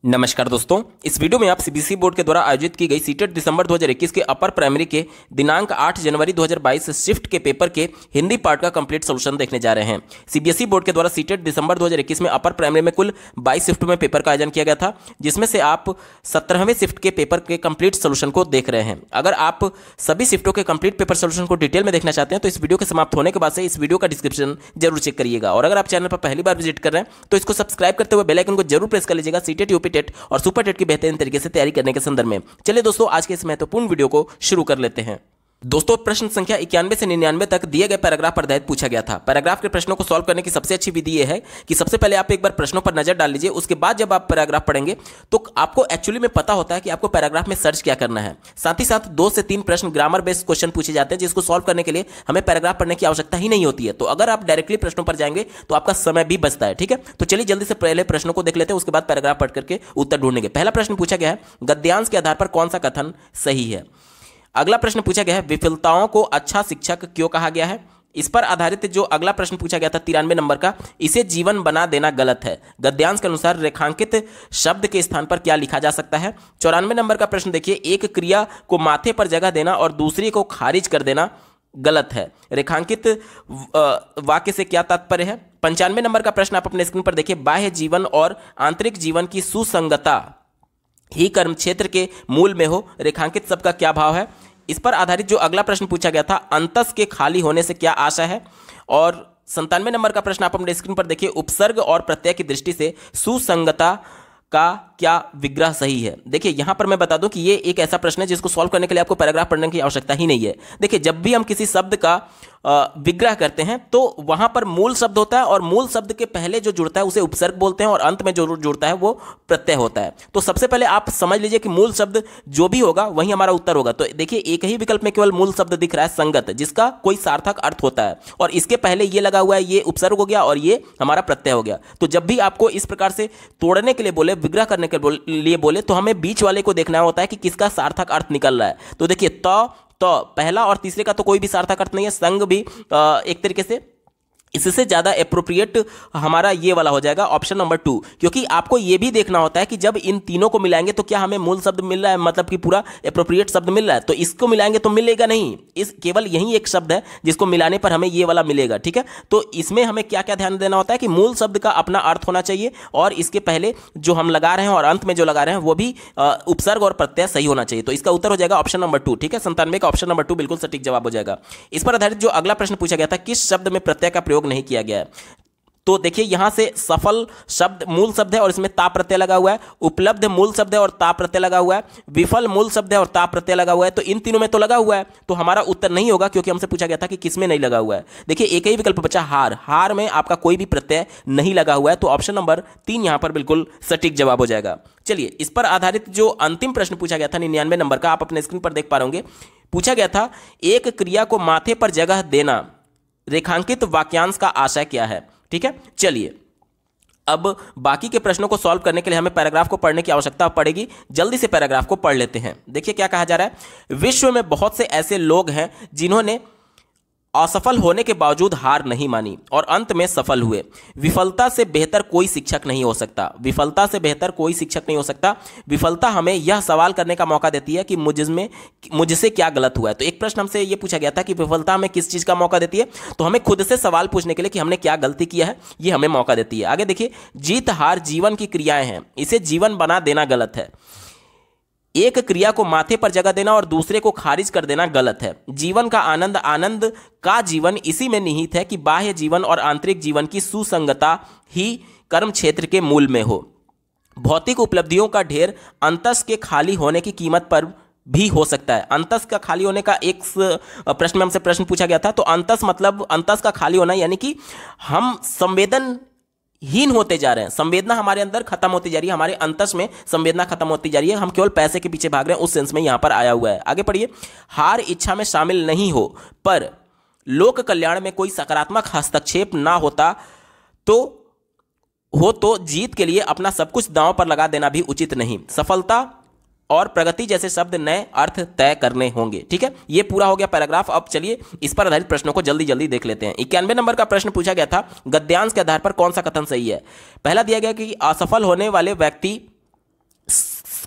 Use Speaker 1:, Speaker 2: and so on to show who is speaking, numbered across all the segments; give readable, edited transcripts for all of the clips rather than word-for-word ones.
Speaker 1: नमस्कार दोस्तों, इस वीडियो में आप सीबीएसई बोर्ड के द्वारा आयोजित की गई सीटेट दिसंबर 2021 के अपर प्राइमरी के दिनांक 8 जनवरी 2022 शिफ्ट के पेपर के हिंदी पार्ट का कंप्लीट सॉल्यूशन देखने जा रहे हैं। सीबीएसई बोर्ड के द्वारा सीटेट दिसंबर 2021 में अपर प्राइमरी में कुल 22 शिफ्ट में पेपर का आयोजन किया गया था, जिसमें से आप 17वें शिफ्ट के पेपर के कंप्लीट सोल्यूशन को देख रहे हैं। अगर आप सभी शिफ्टों के कंप्लीट पेपर सोल्यूशन को डिटेल में देखना चाहते हैं तो इस वीडियो के समाप्त होने के बाद से इस वीडियो का डिस्क्रिप्शन जरूर चेक करिएगा। और अगर आप चैनल पर पहली बार विजिट कर रहे हैं तो इसको सब्सक्राइब करते हुए बेल आइकन को जरूर प्रेस कर लीजिएगा सीटेट, यूपी टेट और सुपर टेट की बेहतरीन तरीके से तैयारी करने के संदर्भ में। चलिए दोस्तों, आज के इस महत्वपूर्ण वीडियो को शुरू कर लेते हैं। दोस्तों, प्रश्न संख्या 91 से 99 तक दिए गए पैराग्राफ पर आधारित पूछा गया था। पैराग्राफ के प्रश्नों को सॉल्व करने की सबसे अच्छी विधि यह है कि सबसे पहले आप एक बार प्रश्नों पर नजर डाल लीजिए, उसके बाद जब आप पैराग्राफ पढ़ेंगे तो आपको एक्चुअली में पता होता है कि आपको पैराग्राफ में सर्च क्या करना है। साथ ही साथ 2 से 3 प्रश्न ग्रामर बेस्ड क्वेश्चन पूछे जाते हैं, जिसको सॉल्व करने के लिए हमें पैराग्राफ पढ़ने की आवश्यकता ही नहीं होती है। तो अगर आप डायरेक्टली प्रश्नों पर जाएंगे तो आपका समय भी बचता है। ठीक है, तो चलिए जल्दी से पहले प्रश्नों को देख लेते हैं, उसके बाद पैराग्राफ पढ़ करके उत्तर ढूंढेंगे। पहला प्रश्न पूछा गया है, गद्यांश के आधार पर कौन सा कथन सही है। अगला प्रश्न पूछा गया है, विफलताओं को अच्छा शिक्षक क्यों कहा गया है। इस पर आधारित जो अगला प्रश्न पूछा गया था 93 नंबर का, इसे जीवन बना देना गलत है। गद्यांश के अनुसार रेखांकित शब्द के स्थान पर क्या लिखा जा सकता है। 94 नंबर का प्रश्न देखिए, एक क्रिया को माथे पर जगह देना और दूसरी को खारिज कर देना गलत है। रेखांकित वाक्य से क्या तात्पर्य है। 95 नंबर का प्रश्न आप अपने स्क्रीन पर देखिए, बाह्य जीवन और आंतरिक जीवन की सुसंगता ही कर्म क्षेत्र के मूल में हो, रेखांकित शब्द का क्या भाव है। इस पर आधारित जो अगला प्रश्न पूछा गया था, अंतस के खाली होने से क्या आशा है। और 97 नंबर का प्रश्न आप अपने स्क्रीन पर देखिए, उपसर्ग और प्रत्यय की दृष्टि से सुसंगता का क्या विग्रह सही है। देखिए यहां पर मैं बता दूं कि ये एक ऐसा प्रश्न है जिसको सॉल्व करने के लिए आपको पैराग्राफ पढ़ने की आवश्यकता ही नहीं है। देखिए जब भी हम किसी शब्द का विग्रह करते हैं तो वहां पर मूल शब्द होता है और मूल शब्द के पहले जो जुड़ता है उसे उपसर्ग बोलते हैं और अंत में जो जुड़ता है वो प्रत्यय होता है। तो सबसे पहले आप समझ लीजिए कि मूल शब्द जो भी होगा वही हमारा उत्तर होगा। तो देखिए एक ही विकल्प में केवल मूल शब्द दिख रहा है, संगत, जिसका कोई सार्थक अर्थ होता है और इसके पहले ये लगा हुआ है, ये उपसर्ग हो गया और ये हमारा प्रत्यय हो गया। तो जब भी आपको इस प्रकार से तोड़ने के लिए बोले, विग्रह करने के लिए बोले, तो हमें बीच वाले को देखना होता है कि किसका सार्थक अर्थ निकल रहा है। तो देखिए तो पहला और तीसरे का तो कोई भी सार्थक अर्थ नहीं है, संग भी एक तरीके से इससे ज्यादा एप्रोप्रिएट हमारा ये वाला हो जाएगा ऑप्शन नंबर 2, क्योंकि आपको ये भी देखना होता है कि जब इन तीनों को मिलाएंगे तो क्या हमें मूल शब्द मिल रहा है, मतलब कि पूरा एप्रोप्रिएट शब्द मिल रहा है। तो इसको मिलाएंगे तो मिलेगा नहीं, इस केवल यही एक शब्द है जिसको मिलाने पर हमें ये वाला मिलेगा। ठीक है, तो इसमें हमें क्या क्या ध्यान देना होता है कि मूल शब्द का अपना अर्थ होना चाहिए और इसके पहले जो हम लगा रहे हैं और अंत में जो लगा रहे हैं वो भी उपसर्ग और प्रत्यय सही होना चाहिए। तो इसका उत्तर हो जाएगा ऑप्शन नंबर 2। ठीक है, 97 का ऑप्शन नंबर 2 बिल्कुल सटीक जवाब हो जाएगा। इस पर आधारित जो अगला प्रश्न पूछा गया था, किस शब्द में प्रत्यय का प्रयोग नहीं किया गया है। तो देखिए यहां से सफल शब्द मूल शब्द है और इसमें ता प्रत्यय लगा हुआ है, उपलब्ध मूल शब्द है और ता प्रत्यय लगा हुआ है, विफल मूल शब्द है और ता प्रत्यय लगा हुआ है। तो इन तीनों में तो लगा हुआ है, तो हमारा उत्तर नहीं होगा, क्योंकि हमसे पूछा गया था कि किसमें नहीं लगा हुआ है। देखिए एक ही विकल्प बचा, हार। हार में आपका कोई भी प्रत्यय नहीं लगा हुआ है, तो ऑप्शन नंबर 3 यहां पर बिल्कुल सटीक जवाब हो जाएगा। चलिए इस पर आधारित जो अंतिम प्रश्न पूछा गया था 99 नंबर का, आप अपने स्क्रीन पर देख पा रहे होंगे, पूछा गया था, एक क्रिया को माथे पर जगह देना, रेखांकित वाक्यांश का आशय क्या है। ठीक है, चलिए अब बाकी के प्रश्नों को सॉल्व करने के लिए हमें पैराग्राफ को पढ़ने की आवश्यकता पड़ेगी। जल्दी से पैराग्राफ को पढ़ लेते हैं। देखिए क्या कहा जा रहा है, विश्व में बहुत से ऐसे लोग हैं जिन्होंने असफल होने के बावजूद हार नहीं मानी और अंत में सफल हुए। विफलता से बेहतर कोई शिक्षक नहीं हो सकता। विफलता से बेहतर कोई शिक्षक नहीं हो सकता। विफलता हमें यह सवाल करने का मौका देती है कि मुझसे क्या गलत हुआ है। तो एक प्रश्न हमसे यह पूछा गया था कि विफलता हमें किस चीज का मौका देती है, तो हमें खुद से सवाल पूछने के लिए कि हमने क्या गलती किया है, यह हमें मौका देती है। आगे देखिए, जीत हार जीवन की क्रियाएं हैं, इसे जीवन बना देना गलत है। एक क्रिया को माथे पर जगह देना और दूसरे को खारिज कर देना गलत है। जीवन का आनंद, आनंद का जीवन इसी में निहित है कि बाह्य जीवन और आंतरिक जीवन की सुसंगता ही कर्म क्षेत्र के मूल में हो। भौतिक उपलब्धियों का ढेर अंतस के खाली होने की कीमत पर भी हो सकता है। अंतस का खाली होने का एक प्रश्न में हमसे प्रश्न पूछा गया था, तो अंतस मतलब अंतस का खाली होना, यानी कि हम संवेदन हीन होते जा रहे हैं, संवेदना हमारे अंदर खत्म होती जा रही है, हमारे अंतस में संवेदना खत्म होती जा रही है, हम केवल पैसे के पीछे भाग रहे हैं, उस सेंस में यहां पर आया हुआ है। आगे पढ़िए, हार इच्छा में शामिल नहीं हो पर लोक कल्याण में कोई सकारात्मक हस्तक्षेप ना होता तो जीत के लिए अपना सब कुछ दांव पर लगा देना भी उचित नहीं। सफलता और प्रगति जैसे शब्द नए अर्थ तय करने होंगे। ठीक है, ये पूरा हो गया पैराग्राफ। अब चलिए इस पर आधारित प्रश्नों को जल्दी जल्दी देख लेते हैं। 91 नंबर का प्रश्न पूछा गया था, गद्यांश के आधार पर कौन सा कथन सही है। पहला दिया गया कि असफल होने वाले व्यक्ति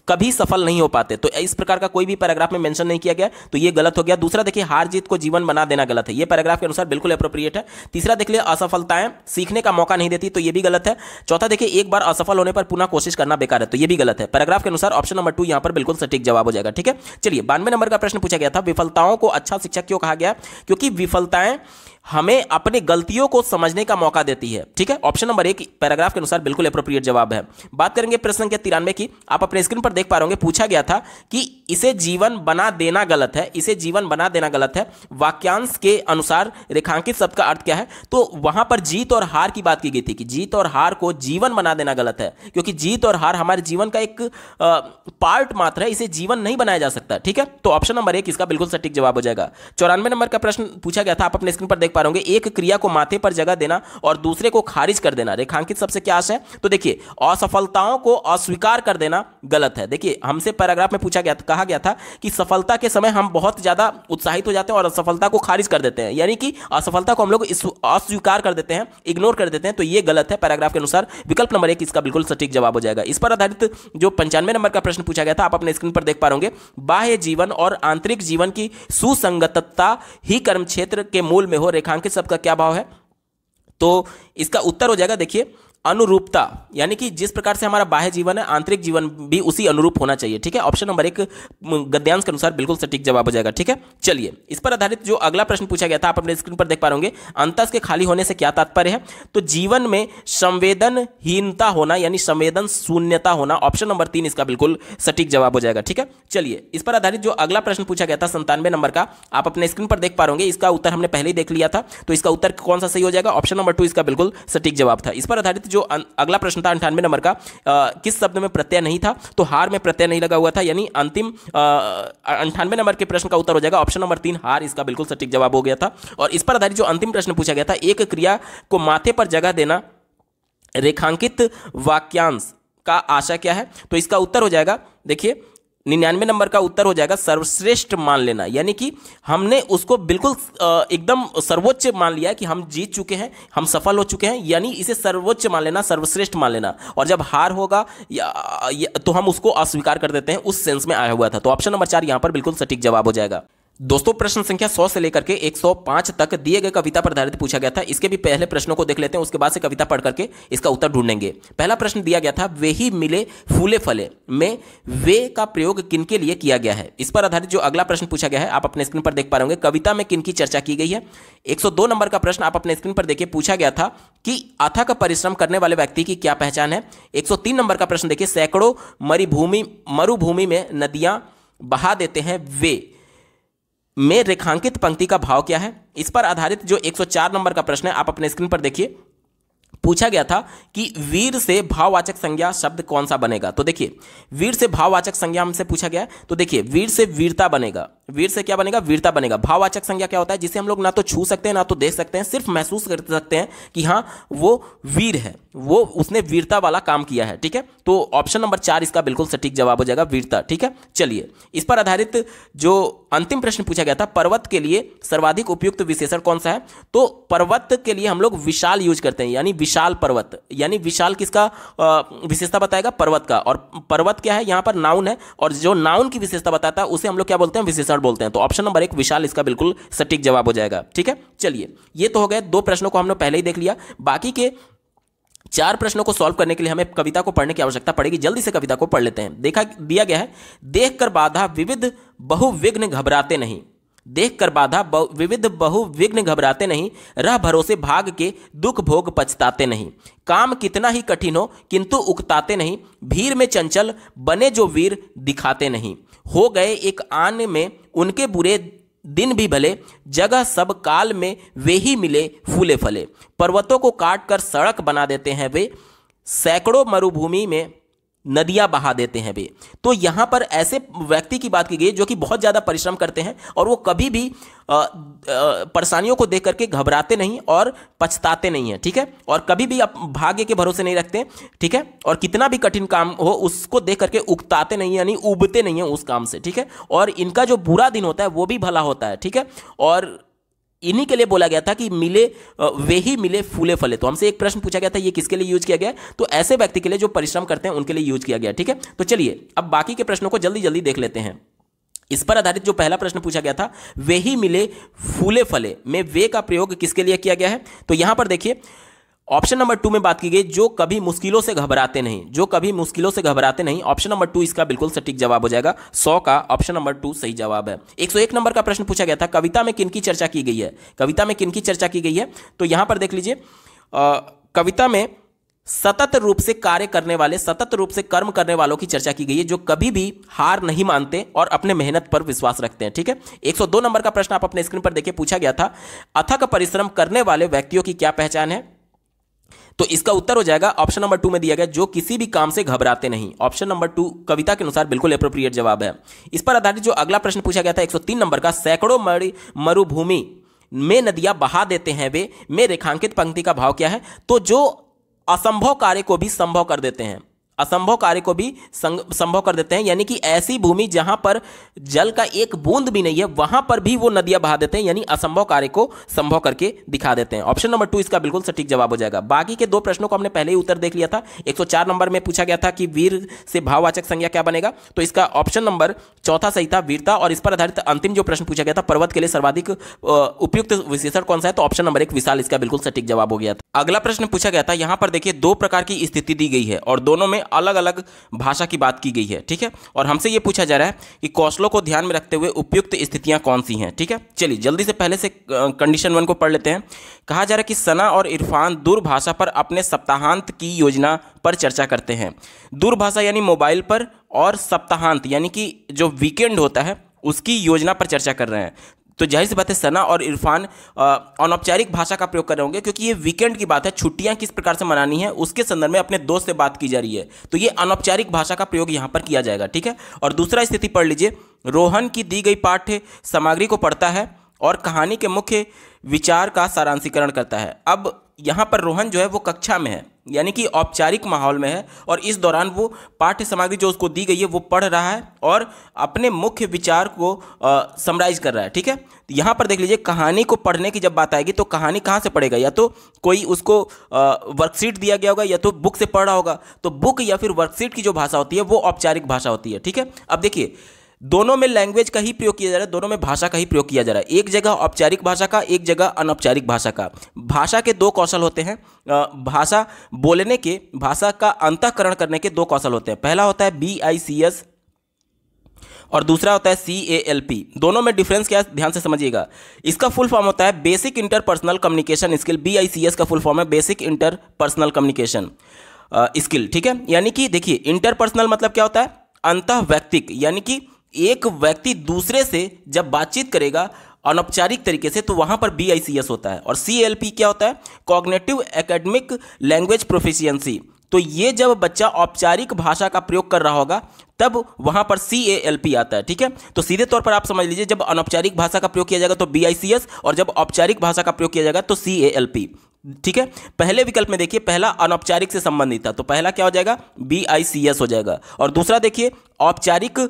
Speaker 1: कभी सफल नहीं हो पाते। तो इस प्रकार का कोई भी पैराग्राफ में मेंशन नहीं किया गया, तो ये गलत हो गया। दूसरा देखिए, हार जीत को जीवन बना देना गलत है, ये पैराग्राफ के अनुसार बिल्कुल एप्रोप्रिएट है। तीसरा देख लिया, असफलताएं सीखने का मौका नहीं देती, तो ये भी गलत है। चौथा देखिए, एक बार असफल होने पर पुनः कोशिश करना बेकार है, तो ये भी गलत है। पैराग्राफ के अनुसार ऑप्शन नंबर 2 यहां पर बिल्कुल सटीक जवाब हो जाएगा। ठीक है, चलिए 92 नंबर का प्रश्न पूछा गया था, विफलताओं को अच्छा शिक्षक क्यों कहा गया? क्योंकि विफलताएं हमें अपनी गलतियों को समझने का मौका देती है। ठीक है, ऑप्शन नंबर 1 पैराग्राफ के अनुसार बिल्कुल एप्रोप्रिएट जवाब है। बात करेंगे प्रश्न संख्या 93 की, आप अपने स्क्रीन पर देख पा रहे होंगे, पूछा गया था कि इसे जीवन बना देना गलत है, इसे जीवन बना देना गलत है, वाक्यांश के अनुसार रेखांकित शब्द का अर्थ क्या है? तो वहां पर जीत और हार की बात की गई थी कि जीत और हार को जीवन बना देना गलत है, क्योंकि जीत और हार हमारे जीवन का एक पार्ट मात्र है, इसे जीवन नहीं बनाया जा सकता। ठीक है, तो ऑप्शन नंबर 1 इसका बिल्कुल सटीक जवाब हो जाएगा। 94 नंबर का प्रश्न पूछा गया था, आप अपने स्क्रीन पर देख पा रहे होंगे, एक क्रिया को माथे पर जगह देना और दूसरे को खारिज कर देना रेखांकित शब्द से क्या आशय है? तो देखिए, असफलताओं को अस्वीकार कर देना गलत है। देखिए, हमसे पैराग्राफ में पूछा गया था, कहा गया था कि सफलता के समय हम बहुत ज्यादा उत्साहित हो जाते हैं और असफलता को खारिज कर देते हैं, यानी कि असफलता को हम लोग अस्वीकार कर देते हैं, इग्नोर कर देते हैं, तो यह गलत है। पैराग्राफ के अनुसार विकल्प नंबर 1 इसका बिल्कुल सटीक जवाब हो जाएगा। इस पर आधारित जो 95 नंबर का प्रश्न पूछा गया था, आप अपने स्क्रीन पर देख पा रहे होंगे, बाह्य जीवन और आंतरिक जीवन की सुसंगतता ही कर्म क्षेत्र के मूल में हो, रेखांकित शब्द का क्या भाव है? तो इसका उत्तर हो जाएगा, देखिए, अनुरूपता, यानी कि जिस प्रकार से हमारा बाह्य जीवन है, आंतरिक जीवन भी उसी अनुरूप होना चाहिए। ठीक है, ऑप्शन नंबर 1 गद्यांश के अनुसार बिल्कुल सटीक जवाब हो जाएगा। ठीक है, चलिए इस पर आधारित जो अगला प्रश्न पूछा गया था, आप अपने स्क्रीन पर देख पा रहे होंगे, अंतस के खाली होने से क्या तात्पर्य है? तो जीवन में संवेदनहीनता होना, यानी संवेदन शून्यता होना, ऑप्शन नंबर 3 इसका बिल्कुल सटीक जवाब हो जाएगा। ठीक है, चलिए इस पर आधारित जो अगला प्रश्न पूछा गया था 97 नंबर का, आप अपने स्क्रीन पर देख पा रहे होंगे, इसका उत्तर हमने पहले ही देख लिया था, तो इसका उत्तर कौन सा सही हो जाएगा? ऑप्शन नंबर 2 इसका बिल्कुल सटीक जवाब था। इस पर आधारित जो अगला प्रश्न था 98 नंबर का, किस शब्द में प्रत्यय नहीं था? तो हार में प्रत्यय नहीं लगा हुआ था, यानी अंतिम 98 नंबर के प्रश्न का उत्तर हो जाएगा ऑप्शन नंबर 3 हार, इसका बिल्कुल सटीक जवाब हो गया था। और इस पर आधारित जो अंतिम प्रश्न पूछा गया था, एक क्रिया को माथे पर जगह देना रेखांकित वाक्यांश का आशय क्या है? तो इसका उत्तर हो जाएगा, देखिए 99 नंबर का उत्तर हो जाएगा सर्वश्रेष्ठ मान लेना, यानी कि हमने उसको बिल्कुल एकदम सर्वोच्च मान लिया कि हम जीत चुके हैं, हम सफल हो चुके हैं, यानी इसे सर्वोच्च मान लेना, सर्वश्रेष्ठ मान लेना। और जब हार होगा तो हम उसको अस्वीकार कर देते हैं, उस सेंस में आया हुआ था। तो ऑप्शन नंबर 4 यहां पर बिल्कुल सटीक जवाब हो जाएगा। दोस्तों, प्रश्न संख्या 100 से लेकर के 105 तक दिए गए कविता पर आधारित पूछा गया था। इसके भी पहले प्रश्नों को देख लेते हैं, उसके बाद से कविता पढ़ करके इसका उत्तर ढूंढेंगे। पहला प्रश्न दिया गया था, वे ही मिले फूले फले में वे का प्रयोग किनके लिए किया गया है? इस पर आधारित जो अगला प्रश्न पूछा गया है, आप अपने स्क्रीन पर देख पा रहे होंगे, कविता में किनकी चर्चा की गई है? 102 नंबर का प्रश्न आप अपने स्क्रीन पर देखिए, पूछा गया था कि अथक परिश्रम करने वाले व्यक्ति की क्या पहचान है? 103 नंबर का प्रश्न देखिए, सैकड़ों मरुभूमि में नदियां बहा देते हैं वे में रेखांकित पंक्ति का भाव क्या है? इस पर आधारित जो 104 नंबर का प्रश्न है, आप अपने स्क्रीन पर देखिए, पूछा गया था कि वीर से भाववाचक संज्ञा शब्द कौन सा बनेगा? तो देखिए, वीर से भाववाचक संज्ञा हमसे पूछा गया है, तो देखिए वीर से वीरता बनेगा, वीर से क्या बनेगा? वीरता बनेगा। भाववाचक संज्ञा क्या होता है? जिसे हम लोग ना तो छू सकते हैं ना तो देख सकते हैं, सिर्फ महसूस कर सकते हैं कि हाँ वो वीर है, वो उसने वीरता वाला काम किया है। ठीक है, तो ऑप्शन नंबर 4 इसका बिल्कुल सटीक जवाब हो जाएगा, वीरता। ठीक है, चलिए इस पर आधारित जो अंतिम प्रश्न पूछा गया था, पर्वत के लिए सर्वाधिक उपयुक्त विशेषण कौन सा है? तो पर्वत के लिए हम लोग विशाल यूज करते हैं, यानी विशाल पर्वत, यानी विशाल किसका विशेषता बताएगा? पर्वत का। और पर्वत क्या है? यहां पर नाउन है, और जो नाउन की विशेषता बताता है उसे हम लोग क्या बोलते हैं? विशेषण बोलते हैं। तो ऑप्शन नंबर 1 विशाल इसका बिल्कुल सटीक जवाब हो जाएगा। ठीक है, चलिए ये तो हो गए 2 प्रश्नों को हमने पहले ही देख लिया, बाकी के 4 प्रश्नों को सॉल्व करने के लिए हमें कविता को पढ़ने की आवश्यकता पड़ेगी। जल्दी से कविता को पढ़ लेते हैं। देखा दिया गया है, देखकर बाधा विविध बहुविघ्न घबराते नहीं, देखकर बाधा विविध बहुविघ्न घबराते नहीं, रह भरोसे भाग के दुख भोग पछताते नहीं, काम कितना ही कठिन हो किंतु उकताते नहीं, भीड़ में चंचल बने जो वीर दिखाते नहीं, हो गए एक आन में उनके बुरे दिन भी भले, जगह सब काल में वे ही मिले फूले फले, पर्वतों को काट कर सड़क बना देते हैं वे, सैकड़ों मरुभूमि में नदियां बहा देते हैं वे। तो यहां पर ऐसे व्यक्ति की बात की गई जो कि बहुत ज्यादा परिश्रम करते हैं और वो कभी भी परेशानियों को देख करके घबराते नहीं और पछताते नहीं है। ठीक है, और कभी भी आप भाग्य के भरोसे नहीं रखते। ठीक है, और कितना भी कठिन काम हो उसको देख करके उकताते नहीं, यानी उबते नहीं है उस काम से। ठीक है, और इनका जो बुरा दिन होता है वो भी भला होता है। ठीक है, और इन्हीं के लिए बोला गया था कि मिले वे ही मिले फूले फले। तो हमसे एक प्रश्न पूछा गया था ये किसके लिए यूज किया गया है, तो ऐसे व्यक्ति के लिए जो परिश्रम करते हैं उनके लिए यूज किया गया। ठीक है, तो चलिए अब बाकी के प्रश्नों को जल्दी जल्दी देख लेते हैं। इस पर आधारित जो पहला प्रश्न पूछा गया था, वे ही मिले फूले फले में वे का प्रयोग किसके लिए किया गया है, तो यहां पर देखिए ऑप्शन नंबर 2 में बात की गई जो कभी मुश्किलों से घबराते नहीं, जो कभी मुश्किलों से घबराते नहीं। ऑप्शन नंबर 2 इसका बिल्कुल सटीक जवाब हो जाएगा। 100 का ऑप्शन नंबर 2 सही जवाब है। 101 नंबर का प्रश्न पूछा गया था, कविता में किनकी चर्चा की गई है, कविता में किनकी चर्चा की गई है, तो यहां पर देख लीजिए कविता में सतत रूप से कार्य करने वाले, सतत रूप से कर्म करने वालों की चर्चा की गई है, जो कभी भी हार नहीं मानते और अपने मेहनत पर विश्वास रखते हैं। ठीक है, 102 नंबर का प्रश्न आप अपने स्क्रीन पर देखिए, पूछा गया था अथक परिश्रम करने वाले व्यक्तियों की क्या पहचान है, तो इसका उत्तर हो जाएगा ऑप्शन नंबर 2 में दिया गया जो किसी भी काम से घबराते नहीं। ऑप्शन नंबर 2 कविता के अनुसार बिल्कुल एप्रोप्रिएट जवाब है। इस पर आधारित जो अगला प्रश्न पूछा गया था 103 नंबर का, सैकड़ों मरुभूमि में नदियां बहा देते हैं वे में रेखांकित पंक्ति का भाव क्या है, तो जो असंभव कार्य को भी संभव कर देते हैं, असंभव कार्य को भी संभव कर देते हैं, यानी कि ऐसी भूमि जहां पर जल का एक बूंद भी नहीं है वहां पर भी वो नदियां बहा देते हैं, यानी असंभव कार्य को संभव करके दिखा देते हैं। ऑप्शन नंबर 2 इसका बिल्कुल सटीक जवाब हो जाएगा। बाकी के 2 प्रश्नों को हमने पहले ही उत्तर देख लिया था। 104 नंबर में पूछा गया था कि वीर से भाववाचक संज्ञा क्या बनेगा, तो इसका ऑप्शन नंबर 4 सही था, वीरता। और इस पर आधारित अंतिम जो प्रश्न पूछा गया था, पर्वत के लिए सर्वाधिक उपयुक्त विशेषण कौन सा है, तो ऑप्शन नंबर 1 विशाल इसका बिल्कुल सटीक जवाब हो गया था। अगला प्रश्न पूछा गया था, यहां पर देखिए 2 प्रकार की स्थिति दी गई है और दोनों में अलग अलग भाषा की बात की गई है। ठीक है, और हमसे यह पूछा जा रहा है कि कौशलों को ध्यान में रखते हुए उपयुक्त स्थितियां कौन सी हैं। ठीक है, चलिए जल्दी से पहले से कंडीशन 1 को पढ़ लेते हैं। कहा जा रहा है कि सना और इरफान दूरभाषा पर अपने सप्ताहांत की योजना पर चर्चा करते हैं। दूरभाषा यानी मोबाइल पर, और सप्ताहांत यानी कि जो वीकेंड होता है उसकी योजना पर चर्चा कर रहे हैं। तो जाहिर सी बात है सना और इरफान अनौपचारिक भाषा का प्रयोग कर रहे होंगे, क्योंकि ये वीकेंड की बात है, छुट्टियां किस प्रकार से मनानी है उसके संदर्भ में अपने दोस्त से बात की जा रही है, तो ये अनौपचारिक भाषा का प्रयोग यहां पर किया जाएगा। ठीक है, और दूसरा स्थिति पढ़ लीजिए, रोहन की दी गई पाठ्य सामग्री को पढ़ता है और कहानी के मुख्य विचार का सारांशीकरण करता है। अब यहाँ पर रोहन जो है वो कक्षा में है, यानी कि औपचारिक माहौल में है, और इस दौरान वो पाठ्य सामग्री जो उसको दी गई है वो पढ़ रहा है और अपने मुख्य विचार को समराइज कर रहा है। ठीक है, तो यहाँ पर देख लीजिए कहानी को पढ़ने की जब बात आएगी तो कहानी कहाँ से पढ़ेगा, या तो कोई उसको वर्कशीट दिया गया होगा या तो बुक से पढ़ रहा होगा। तो बुक या फिर वर्कशीट की जो भाषा होती है वो औपचारिक भाषा होती है। ठीक है, अब देखिए दोनों में लैंग्वेज का ही प्रयोग किया जा रहा है, दोनों में भाषा का ही प्रयोग किया जा रहा है, एक जगह औपचारिक भाषा का, एक जगह अनौपचारिक भाषा का। भाषा के 2 कौशल होते हैं, भाषा बोलने के, भाषा का अंतःकरण करने के 2 कौशल होते हैं। पहला होता है BICS और दूसरा होता है CALP। दोनों में डिफरेंस क्या है ध्यान से समझिएगा। इसका फुल फॉर्म होता है basic interpersonal communication skill, BICS का फुल फॉर्म है बेसिक इंटरपर्सनल कम्युनिकेशन स्किल। ठीक है, यानी कि देखिए इंटरपर्सनल मतलब क्या होता है, अंतः व्यक्तिक, यानी कि एक व्यक्ति दूसरे से जब बातचीत करेगा अनौपचारिक तरीके से तो वहां पर BICS होता है। और CALP क्या होता है, कॉग्निटिव एकेडमिक लैंग्वेज प्रोफिशिएंसी। तो ये जब बच्चा औपचारिक भाषा का प्रयोग कर रहा होगा तब वहां पर CALP आता है। ठीक है, तो सीधे तौर पर आप समझ लीजिए जब अनौपचारिक भाषा का प्रयोग किया जाएगा तो BICS, और जब औपचारिक भाषा का प्रयोग किया जाएगा तो CALP। ठीक है, पहले विकल्प में देखिए पहला अनौपचारिक से संबंधित था, तो पहला क्या हो जाएगा, BICS हो जाएगा। और दूसरा देखिए औपचारिक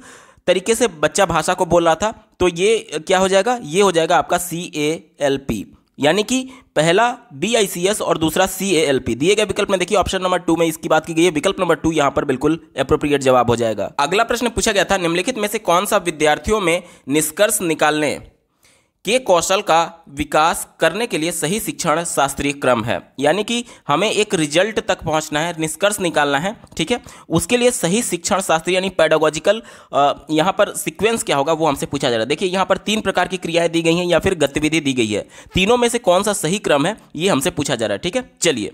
Speaker 1: तरीके से बच्चा भाषा को बोल रहा था तो ये क्या हो जाएगा, ये हो जाएगा आपका CALP, यानी कि पहला BICS और दूसरा CALP। दिए गए विकल्प में देखिए ऑप्शन नंबर 2 में इसकी बात की गई है, विकल्प नंबर 2 यहां पर बिल्कुल एप्रोप्रिएट जवाब हो जाएगा। अगला प्रश्न पूछा गया था, निम्नलिखित में से कौन सा विद्यार्थियों में निष्कर्ष निकालने के कौशल का विकास करने के लिए सही शिक्षण शास्त्रीय क्रम है, यानी कि हमें एक रिजल्ट तक पहुंचना है, निष्कर्ष निकालना है। ठीक है, उसके लिए सही शिक्षण शास्त्री यानी पेडागोजिकल यहाँ पर सीक्वेंस क्या होगा वो हमसे पूछा जा रहा है। देखिए यहाँ पर 3 प्रकार की क्रियाएं दी गई हैं या फिर गतिविधि दी गई है, तीनों में से कौन सा सही क्रम है ये हमसे पूछा जा रहा है। ठीक है, चलिए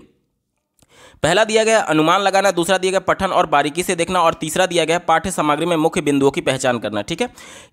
Speaker 1: पहला दिया गया अनुमान लगाना, दूसरा दिया गया पठन और बारीकी से देखना, और तीसरा दिया गया पाठ्य सामग्री में मुख्य बिंदुओं की पहचान करना। ठीक है,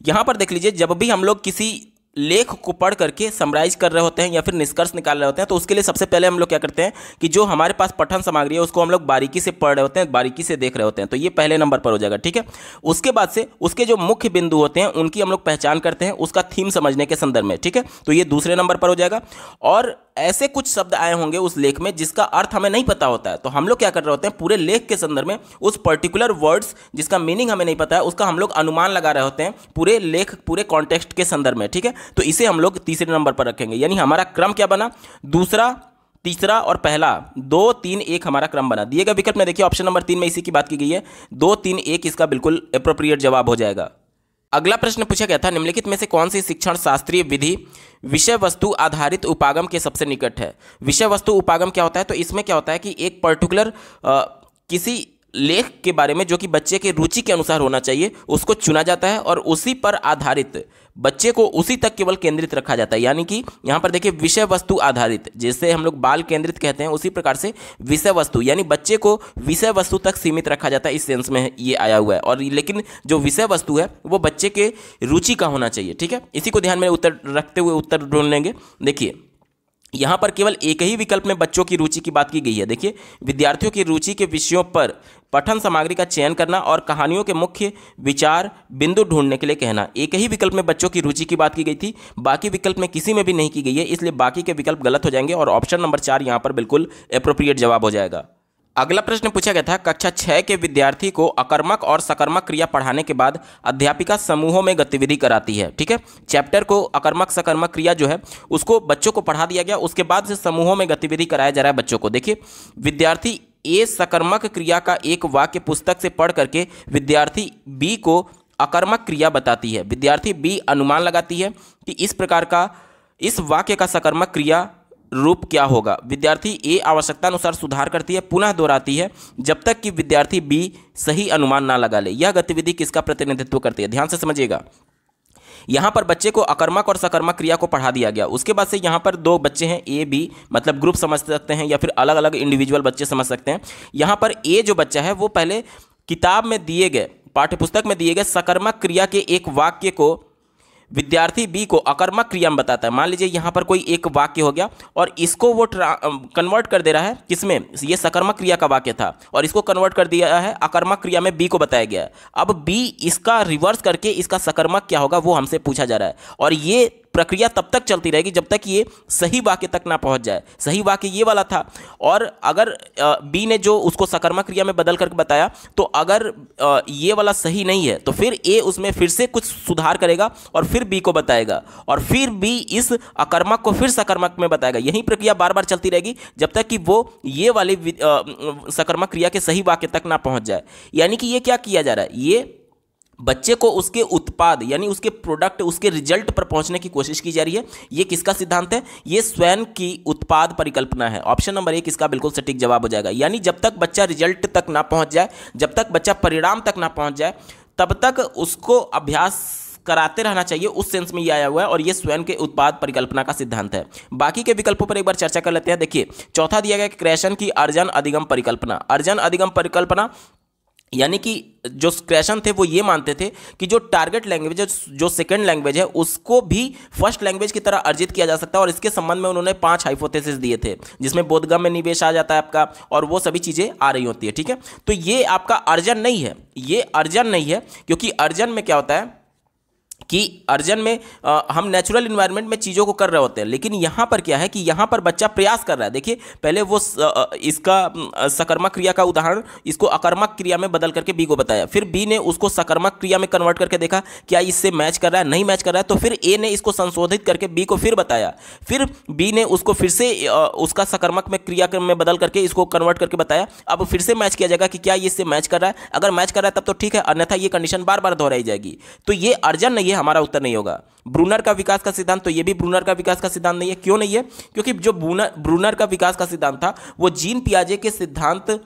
Speaker 1: यहाँ पर देख लीजिए जब भी हम लोग किसी लेख को पढ़ करके समराइज कर रहे होते हैं या फिर निष्कर्ष निकाल रहे होते हैं तो उसके लिए सबसे पहले हम लोग क्या करते हैं कि जो हमारे पास पठन सामग्री है उसको हम लोग बारीकी से पढ़ रहे होते हैं, बारीकी से देख रहे होते हैं, तो ये पहले नंबर पर हो जाएगा। ठीक है, उसके बाद से उसके जो मुख्य बिंदु होते हैं उनकी हम लोग पहचान करते हैं उसका थीम समझने के संदर्भ में। ठीक है, तो ये दूसरे नंबर पर हो जाएगा। और ऐसे कुछ शब्द आए होंगे उस लेख में जिसका अर्थ हमें नहीं पता होता है, तो हम लोग क्या कर रहे होते हैं, पूरे लेख के संदर्भ में उस पर्टिकुलर वर्ड्स जिसका मीनिंग हमें नहीं पता है उसका हम लोग अनुमान लगा रहे होते हैं पूरे लेख, पूरे कॉन्टेक्स्ट के संदर्भ में। ठीक है, तो इसे हम लोग तीसरे नंबर पर रखेंगे। यानी हमारा क्रम क्या बना, दूसरा, तीसरा और पहला, 2 3 1 हमारा क्रम बना। दिए गए विकल्प में देखिए ऑप्शन नंबर 3 में इसी की बात की गई है, 2 3 1 इसका बिल्कुल एप्रोप्रिएट जवाब हो जाएगा। अगला प्रश्न पूछा गया था, निम्नलिखित में से कौन सी शिक्षण शास्त्रीय विधि विषय वस्तु आधारित उपागम के सबसे निकट है। विषय वस्तु उपागम क्या होता है, तो इसमें क्या होता है कि एक पर्टिकुलर किसी लेख के बारे में जो कि बच्चे के रुचि के अनुसार होना चाहिए उसको चुना जाता है और उसी पर आधारित बच्चे को उसी तक केवल केंद्रित रखा जाता है। यानी कि यहाँ पर देखिए विषय वस्तु आधारित, जैसे हम लोग बाल केंद्रित कहते हैं उसी प्रकार से विषय वस्तु यानी बच्चे को विषय वस्तु तक सीमित रखा जाता है, इस सेंस में ये आया हुआ है। और लेकिन जो विषय वस्तु है वो बच्चे के रुचि का होना चाहिए। ठीक है, इसी को ध्यान में उत्तर रखते हुए उत्तर ढूंढ लेंगे। देखिए यहाँ पर केवल एक ही विकल्प में बच्चों की रुचि की बात की गई है। देखिए, विद्यार्थियों की रुचि के विषयों पर पठन सामग्री का चयन करना और कहानियों के मुख्य विचार बिंदु ढूंढने के लिए कहना। एक ही विकल्प में बच्चों की रुचि की बात की गई थी, बाकी विकल्प में किसी में भी नहीं की गई है, इसलिए बाकी के विकल्प गलत हो जाएंगे और ऑप्शन नंबर 4 यहाँ पर बिल्कुल एप्रोप्रिएट जवाब हो जाएगा। अगला प्रश्न पूछा गया था, कक्षा 6 के विद्यार्थी को अकर्मक और सकर्मक क्रिया पढ़ाने के बाद अध्यापिका समूहों में गतिविधि कराती है। ठीक है, चैप्टर को अकर्मक सकर्मक क्रिया जो है उसको बच्चों को पढ़ा दिया गया, उसके बाद से समूहों में गतिविधि कराया जा रहा है बच्चों को। देखिए, विद्यार्थी ए सकर्मक क्रिया का एक वाक्य पुस्तक से पढ़ करके विद्यार्थी बी को अकर्मक क्रिया बताती है। विद्यार्थी बी अनुमान लगाती है कि इस प्रकार का इस वाक्य का सकर्मक क्रिया रूप क्या होगा। विद्यार्थी ए आवश्यकता अनुसार सुधार करती है, पुनः दोहराती है जब तक कि विद्यार्थी बी सही अनुमान ना लगा ले। यह गतिविधि किसका प्रतिनिधित्व करती है, ध्यान से समझिएगा। यहाँ पर बच्चे को अकर्मक और सकर्मक क्रिया को पढ़ा दिया गया, उसके बाद से यहाँ पर 2 बच्चे हैं ए बी, मतलब ग्रुप समझ सकते हैं या फिर अलग अलग इंडिविजुअल बच्चे समझ सकते हैं। यहाँ पर ए जो बच्चा है वो पहले किताब में दिए गए, पाठ्यपुस्तक में दिए गए सकर्मक क्रिया के एक वाक्य को विद्यार्थी बी को अकर्मक क्रिया में बताता है। मान लीजिए यहाँ पर कोई एक वाक्य हो गया और इसको वो कन्वर्ट कर दे रहा है किसमें, ये सकर्मक क्रिया का वाक्य था और इसको कन्वर्ट कर दिया है अकर्मक क्रिया में, बी को बताया गया है। अब बी इसका रिवर्स करके इसका सकर्मक क्या होगा वो हमसे पूछा जा रहा है और ये प्रक्रिया तब तक चलती रहेगी जब तक ये सही वाक्य तक ना पहुंच जाए। सही वाक्य ये वाला था और अगर बी ने जो उसको सकर्मक क्रिया में बदल करके बताया तो अगर ये वाला सही नहीं है तो फिर ए उसमें फिर से कुछ सुधार करेगा और फिर बी को बताएगा और फिर बी इस अकर्मक को फिर सकर्मक में बताएगा। यही प्रक्रिया बार बार चलती रहेगी जब तक कि वो ये वाली सकर्मक क्रिया के सही वाक्य तक ना पहुंच जाए। यानी कि ये क्या किया जा रहा है, ये बच्चे को उसके उत्पाद यानी उसके प्रोडक्ट, उसके रिजल्ट पर पहुंचने की कोशिश की जा रही है। ये किसका सिद्धांत है, ये स्वयं की उत्पाद परिकल्पना है। ऑप्शन नंबर 1 इसका बिल्कुल सटीक जवाब हो जाएगा। यानी जब तक बच्चा रिजल्ट तक ना पहुंच जाए, जब तक बच्चा परिणाम तक ना पहुंच जाए, तब तक उसको अभ्यास कराते रहना चाहिए, उस सेंस में ये आया हुआ है और ये स्वयं के उत्पाद परिकल्पना का सिद्धांत है। बाकी के विकल्पों पर एक बार चर्चा कर लेते हैं। देखिए, चौथा दिया गया क्रेशन की अर्जन अधिगम परिकल्पना। अर्जन अधिगम परिकल्पना यानी कि जो क्रेशन थे वो ये मानते थे कि जो टारगेट लैंग्वेज है, जो सेकंड लैंग्वेज है, उसको भी फर्स्ट लैंग्वेज की तरह अर्जित किया जा सकता है और इसके संबंध में उन्होंने 5 हाइपोथेसिस दिए थे जिसमें बोधगम्य में निवेश आ जाता है आपका और वो सभी चीज़ें आ रही होती है। ठीक है, तो ये आपका अर्जन नहीं है, ये अर्जन नहीं है, क्योंकि अर्जन में क्या होता है कि अर्जन में हम नेचुरल इन्वायरमेंट में चीज़ों को कर रहे होते हैं, लेकिन यहाँ पर क्या है कि यहाँ पर बच्चा प्रयास कर रहा है। देखिए, पहले वो इसका सकर्मक क्रिया का उदाहरण इसको अकर्मक क्रिया में बदल करके बी को बताया, फिर बी ने उसको सकर्मक क्रिया में कन्वर्ट करके देखा क्या इससे मैच कर रहा है, नहीं मैच कर रहा है, तो फिर ए ने इसको संशोधित करके बी को फिर बताया, फिर बी ने उसको फिर से उसका सकर्मक में क्रिया में बदल करके इसको कन्वर्ट करके बताया। अब फिर से मैच किया जाएगा कि क्या इससे मैच कर रहा है, अगर मैच कर रहा है तब तो ठीक है, अन्यथा ये कंडीशन बार बार दोहराई जाएगी। तो ये अर्जन नहीं है, हमारा उत्तर नहीं होगा। ब्रूनर का विकास का सिद्धांत, तो ये भी ब्रूनर का विकास का सिद्धांत नहीं है। क्यों नहीं है, क्योंकि जो ब्रूनर का विकास का सिद्धांत था वो जीन पियाजे के सिद्धांत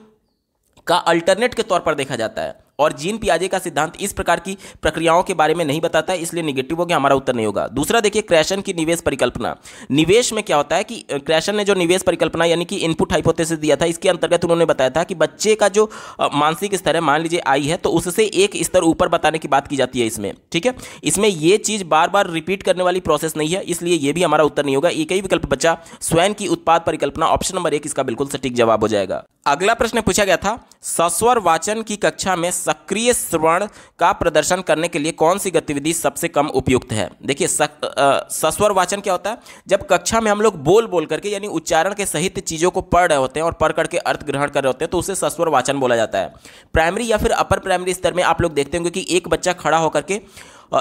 Speaker 1: का अल्टरनेट के तौर पर देखा जाता है और जीन पियाजे का सिद्धांत इस प्रकार की प्रक्रियाओं के बारे में नहीं बताता है, इसलिए निगेटिव हो गया, हमारा उत्तर नहीं होगा। दूसरा देखिए, क्रेशन की निवेश परिकल्पना। निवेश में क्या होता है कि क्रेशन ने जो निवेश परिकल्पना यानी कि इनपुट हाइपोथेसिस दिया था, इसके अंतर्गत उन्होंने बताया था कि बच्चे का जो मानसिक स्तर है, मान लीजिए आई है, तो उससे एक स्तर ऊपर बताने की बात की जाती है इसमें। ठीक है, इसमें ये चीज़ बार बार रिपीट करने वाली प्रोसेस नहीं है, इसलिए ये भी हमारा उत्तर नहीं होगा। एक ही विकल्प बचा, स्वयं की उत्पाद परिकल्पना। ऑप्शन नंबर 1 इसका बिल्कुल सटीक जवाब हो जाएगा। अगला प्रश्न पूछा गया था, सस्वर वाचन की कक्षा में सक्रिय श्रवण का प्रदर्शन करने के लिए कौन सी गतिविधि सबसे कम उपयुक्त है। देखिए सस्वर वाचन क्या होता है, जब कक्षा में हम लोग बोल बोल करके यानी उच्चारण के सहित चीज़ों को पढ़ रहे होते हैं और पढ़ करके अर्थ ग्रहण कर रहे होते हैं तो उसे सस्वर वाचन बोला जाता है। प्राइमरी या फिर अपर प्राइमरी स्तर में आप लोग देखते होंगे कि एक बच्चा खड़ा होकर के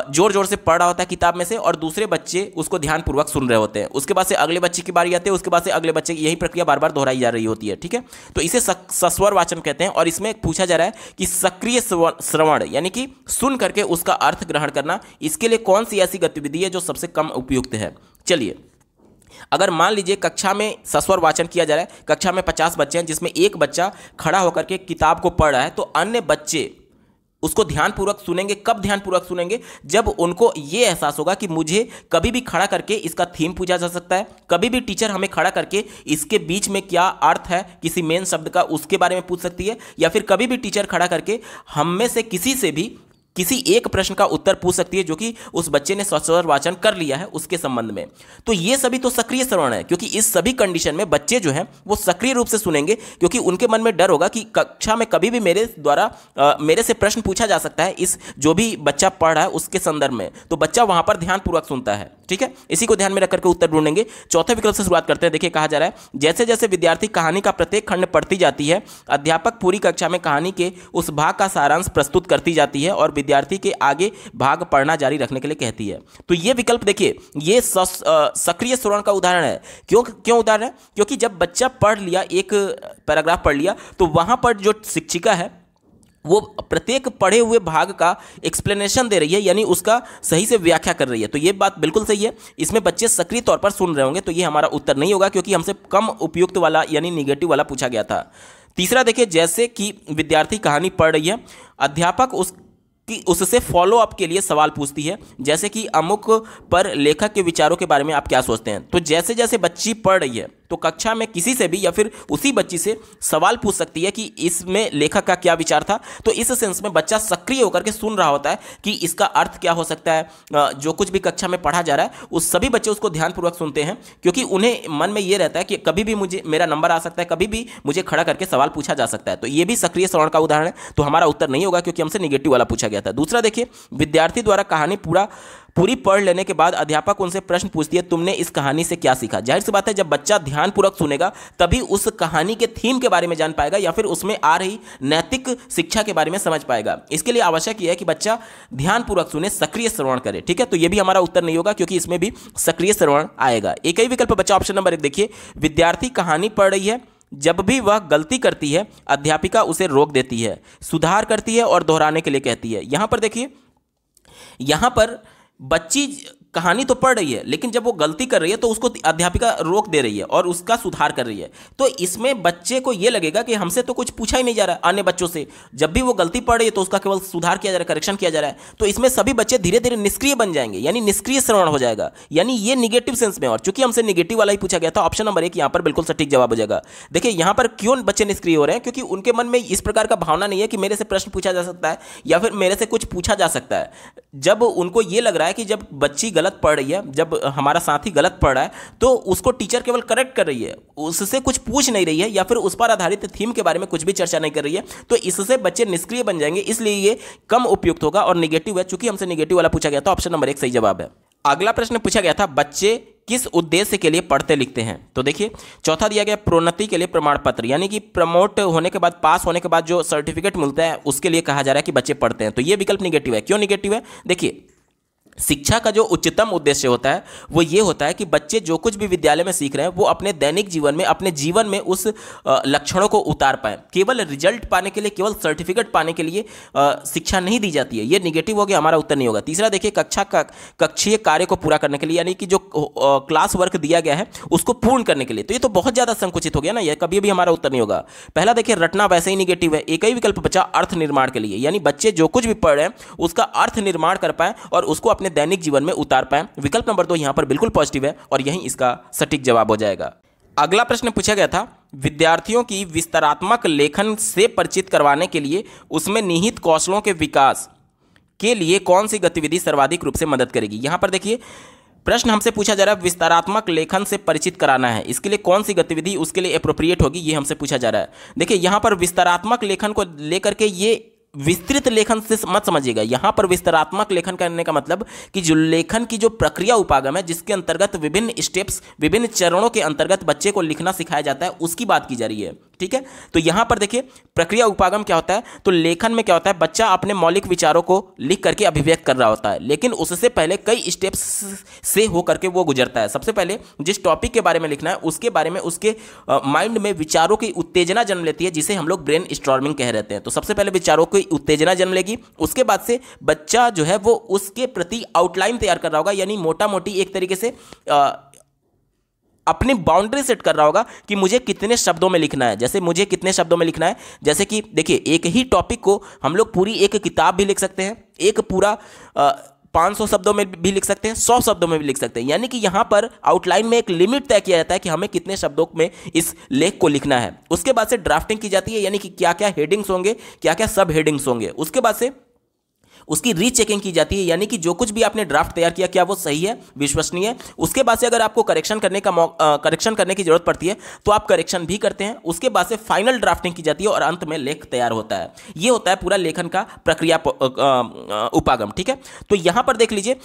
Speaker 1: जोर जोर से पढ़ रहा होता है किताब में से और दूसरे बच्चे उसको ध्यानपूर्वक सुन रहे होते हैं। उसके बाद से अगले बच्चे की बारी आती है, उसके बाद से अगले बच्चे की, यही प्रक्रिया बार बार दोहराई जा रही होती है। ठीक है, तो इसे सस्वर वाचन कहते हैं। और इसमें पूछा जा रहा है कि सक्रिय श्रवण यानी कि सुन करके उसका अर्थ ग्रहण करना, इसके लिए कौन सी ऐसी गतिविधि है जो सबसे कम उपयुक्त है। चलिए, अगर मान लीजिए कक्षा में सस्वर वाचन किया जा रहा है, कक्षा में 50 बच्चे हैं जिसमें एक बच्चा खड़ा होकर के किताब को पढ़ रहा है, तो अन्य बच्चे उसको ध्यानपूर्वक सुनेंगे। कब ध्यानपूर्वक सुनेंगे? जब उनको ये एहसास होगा कि मुझे कभी भी खड़ा करके इसका थीम पूछा जा सकता है, कभी भी टीचर हमें खड़ा करके इसके बीच में क्या अर्थ है किसी मेन शब्द का उसके बारे में पूछ सकती है, या फिर कभी भी टीचर खड़ा करके हम में से किसी से भी किसी एक प्रश्न का उत्तर पूछ सकती है जो कि उस बच्चे ने सस्वर वाचन कर लिया है उसके संबंध में। तो ये सभी तो सक्रिय श्रवण है, क्योंकि इस सभी कंडीशन में बच्चे जो हैं वो सक्रिय रूप से सुनेंगे, क्योंकि उनके मन में डर होगा कि कक्षा में कभी भी मेरे से प्रश्न पूछा जा सकता है इस जो भी बच्चा पढ़ रहा है उसके संदर्भ में। तो बच्चा वहां पर ध्यानपूर्वक सुनता है। ठीक है, इसी को ध्यान में रख करके उत्तर ढूंढेंगे। चौथे विकल्प से शुरुआत करते हैं। देखिए, कहा जा रहा है जैसे जैसे विद्यार्थी कहानी का प्रत्येक खंड पढ़ती जाती है, अध्यापक पूरी कक्षा में कहानी के उस भाग का सारांश प्रस्तुत करती जाती है और विद्यार्थी के आगे भाग पढ़ना जारी रखने के लिए कहती है। तो ये विकल्प देखिए, ये सक्रिय श्रवण का उदाहरण है। क्यों उदाहरण है? क्योंकि जब बच्चा पढ़ लिया, एक पैराग्राफ पढ़ लिया, तो वहां पर जो शिक्षिका है वो प्रत्येक पढ़े हुए भाग का एक्सप्लेनेशन दे रही है, यानी उसका सही से व्याख्या कर रही है। तो ये बात बिल्कुल सही है, इसमें बच्चे सक्रिय तौर पर सुन रहे होंगे। तो ये हमारा उत्तर नहीं होगा, क्योंकि हमसे कम उपयुक्त वाला यानी निगेटिव वाला पूछा गया था। तीसरा देखिए, जैसे कि विद्यार्थी कहानी पढ़ रही है, अध्यापक उससे फॉलो अप के लिए सवाल पूछती है, जैसे कि अमुक पर लेखक के विचारों के बारे में आप क्या सोचते हैं। तो जैसे जैसे बच्ची पढ़ रही है तो कक्षा में किसी से भी या फिर उसी बच्ची से सवाल पूछ सकती है कि इसमें लेखक का क्या विचार था। तो इस सेंस में बच्चा सक्रिय होकर के सुन रहा होता है कि इसका अर्थ क्या हो सकता है। जो कुछ भी कक्षा में पढ़ा जा रहा है उस सभी बच्चे उसको ध्यानपूर्वक सुनते हैं, क्योंकि उन्हें मन में ये रहता है कि कभी भी मेरा नंबर आ सकता है, कभी भी मुझे खड़ा करके सवाल पूछा जा सकता है। तो ये भी सक्रिय श्रवण का उदाहरण है। तो हमारा उत्तर नहीं होगा, क्योंकि हमसे निगेटिव वाला पूछा गया था। दूसरा देखिए, विद्यार्थी द्वारा कहानी पूरी पढ़ लेने के बाद अध्यापक उनसे प्रश्न पूछती है, तुमने इस कहानी से क्या सीखा। जाहिर सी बात है, जब बच्चा ध्यानपूर्वक सुनेगा तभी उस कहानी के थीम के बारे में जान पाएगा या फिर उसमें आ रही नैतिक शिक्षा के बारे में समझ पाएगा। इसके लिए आवश्यक यह है कि बच्चा ध्यानपूर्वक सुने, सक्रिय श्रवण करे। ठीक है, तो यह भी हमारा उत्तर नहीं होगा, क्योंकि इसमें भी सक्रिय श्रवण आएगा। एक ही विकल्प बचा, ऑप्शन नंबर 1। देखिए, विद्यार्थी कहानी पढ़ रही है, जब भी वह गलती करती है अध्यापिका उसे रोक देती है, सुधार करती है और दोहराने के लिए कहती है। यहां पर देखिए, यहां पर बच्ची कहानी तो पढ़ रही है, लेकिन जब वो गलती कर रही है तो उसको अध्यापिका रोक दे रही है और उसका सुधार कर रही है। तो इसमें बच्चे को ये लगेगा कि हमसे तो कुछ पूछा ही नहीं जा रहा है अन्य बच्चों से। जब भी वो गलती पढ़ रही है तो उसका केवल सुधार किया जा रहा है, करेक्शन किया जा रहा है। तो इसमें सभी बच्चे धीरे धीरे निष्क्रिय बन जाएंगे, यानी निष्क्रिय श्रवण हो जाएगा, यानी ये निगेटिव सेंस में। और चूंकि हमसे निगेटिव वाला ही पूछा गया था, ऑप्शन नंबर 1 यहाँ पर बिल्कुल सटीक जवाब हो जाएगा। देखिए, यहाँ पर क्यों बच्चे निष्क्रिय हो रहे हैं? क्योंकि उनके मन में इस प्रकार का भावना नहीं है कि मेरे से प्रश्न पूछा जा सकता है या फिर मेरे से कुछ पूछा जा सकता है। जब उनको ये लग रहा है कि जब बच्ची गलत पढ़ रही है, जब हमारा साथी गलत पढ़ रहा है, तो उसको टीचर केवल करेक्ट कर रही है, उससे कुछ पूछ नहीं रही है या फिर उस पर आधारित थीम के बारे में कुछ भी चर्चा नहीं कर रही है, तो इससे बच्चे निष्क्रिय बन जाएंगे। इसलिए ये कम उपयुक्त होगा और निगेटिव है। चूंकि हमसे निगेटिव वाला पूछा गया था, ऑप्शन नंबर 1 सही जवाब है। अगला प्रश्न पूछा गया था, बच्चे किस उद्देश्य के लिए पढ़ते लिखते हैं। तो देखिए, चौथा दिया गया प्रोन्नति के लिए प्रमाण पत्र, यानी कि प्रमोट होने के बाद, पास होने के बाद जो सर्टिफिकेट मिलता है उसके लिए कहा जा रहा है कि बच्चे पढ़ते हैं। तो ये विकल्प निगेटिव है। क्यों निगेटिव है? देखिए, शिक्षा का जो उच्चतम उद्देश्य होता है वो ये होता है कि बच्चे जो कुछ भी विद्यालय में सीख रहे हैं वो अपने दैनिक जीवन में, अपने जीवन में उस लक्षणों को उतार पाएं। केवल रिजल्ट पाने के लिए, केवल सर्टिफिकेट पाने के लिए शिक्षा नहीं दी जाती है। ये निगेटिव हो गया, हमारा उत्तर नहीं होगा। तीसरा देखिए, कक्षीय कार्य को पूरा करने के लिए, यानी कि जो क्लास वर्क दिया गया है उसको पूर्ण करने के लिए। तो ये तो बहुत ज़्यादा संकुचित हो गया ना, ये कभी भी हमारा उत्तर नहीं होगा। पहला देखिए, रटना वैसे ही निगेटिव है। एक ही विकल्प बचा, अर्थ निर्माण के लिए, यानी बच्चे जो कुछ भी पढ़ रहे हैं उसका अर्थ निर्माण कर पाएं और उसको अपने दैनिक जीवन में उतार पाएं। विकल्प नंबर 2 यहां पर बिल्कुल पॉजिटिव है और यही इसका सटीक जवाब हो जाएगा। अगला प्रश्न पूछा गया था, विद्यार्थियों की विस्तारात्मक लेखन से परिचित करवाने के लिए उसमें निहित कौशलों के विकास के लिए कौन सी गतिविधि सर्वाधिक रूप से मदद करेगी। यहां पर देखिए, प्रश्न हमसे पूछा जा रहा है विस्तारात्मक लेखन से परिचित कराना है, इसके लिए कौन सी गतिविधि उसके लिए एप्रोप्रिएट होगी, ये हमसे पूछा जा रहा है। देखिए यहाँ पर विस्तारात्मक लेखन को लेकर के ये विस्तृत लेखन से मत समझिएगा। यहां पर विस्तारात्मक लेखन करने का मतलब कि जो लेखन की जो प्रक्रिया उपागम है, जिसके अंतर्गत विभिन्न स्टेप्स, विभिन्न चरणों के अंतर्गत बच्चे को लिखना सिखाया जाता है, उसकी बात की जा रही है। ठीक है, तो यहां पर देखिए प्रक्रिया उपागम क्या होता है, तो लेखन में क्या होता है, बच्चा अपने मौलिक विचारों को लिख करके अभिव्यक्त कर रहा होता है, लेकिन उससे पहले कई स्टेप्स से होकर के वो गुजरता है। सबसे पहले जिस टॉपिक के बारे में लिखना है उसके बारे में उसके माइंड में विचारों की उत्तेजना जन्म लेती है, जिसे हम लोग ब्रेन स्टॉर्मिंग कह रहे हैं। तो सबसे पहले विचारों की उत्तेजना जन्म लेगी, उसके बाद से बच्चा जो है वो उसके प्रति आउटलाइन तैयार कर रहा होगा, यानी मोटा मोटी एक तरीके से अपनी बाउंड्री सेट कर रहा होगा कि मुझे कितने शब्दों में लिखना है। जैसे मुझे कितने शब्दों में लिखना है, जैसे कि देखिए एक ही टॉपिक को हम लोग पूरी एक किताब भी लिख सकते हैं, एक पूरा 500 शब्दों में भी लिख सकते हैं, 100 शब्दों में भी लिख सकते हैं। यानी कि यहाँ पर आउटलाइन में एक लिमिट तय किया जाता है कि हमें कितने शब्दों में इस लेख को लिखना है। उसके बाद से ड्राफ्टिंग की जाती है, यानी कि क्या क्या हेडिंग्स होंगे, क्या क्या सब हेडिंग्स होंगे। उसके बाद से उसकी रीचेकिंग की जाती है, यानी कि जो कुछ भी आपने ड्राफ्ट तैयार किया क्या वो सही है, विश्वसनीय है। उसके बाद से अगर आपको करेक्शन करने की जरूरत पड़ती है तो आप करेक्शन भी करते हैं। उसके बाद से फाइनल ड्राफ्टिंग की जाती है और अंत में लेख तैयार होता है। ये होता है पूरा लेखन का प्रक्रिया उपागम। ठीक है, तो यहां पर देख लीजिए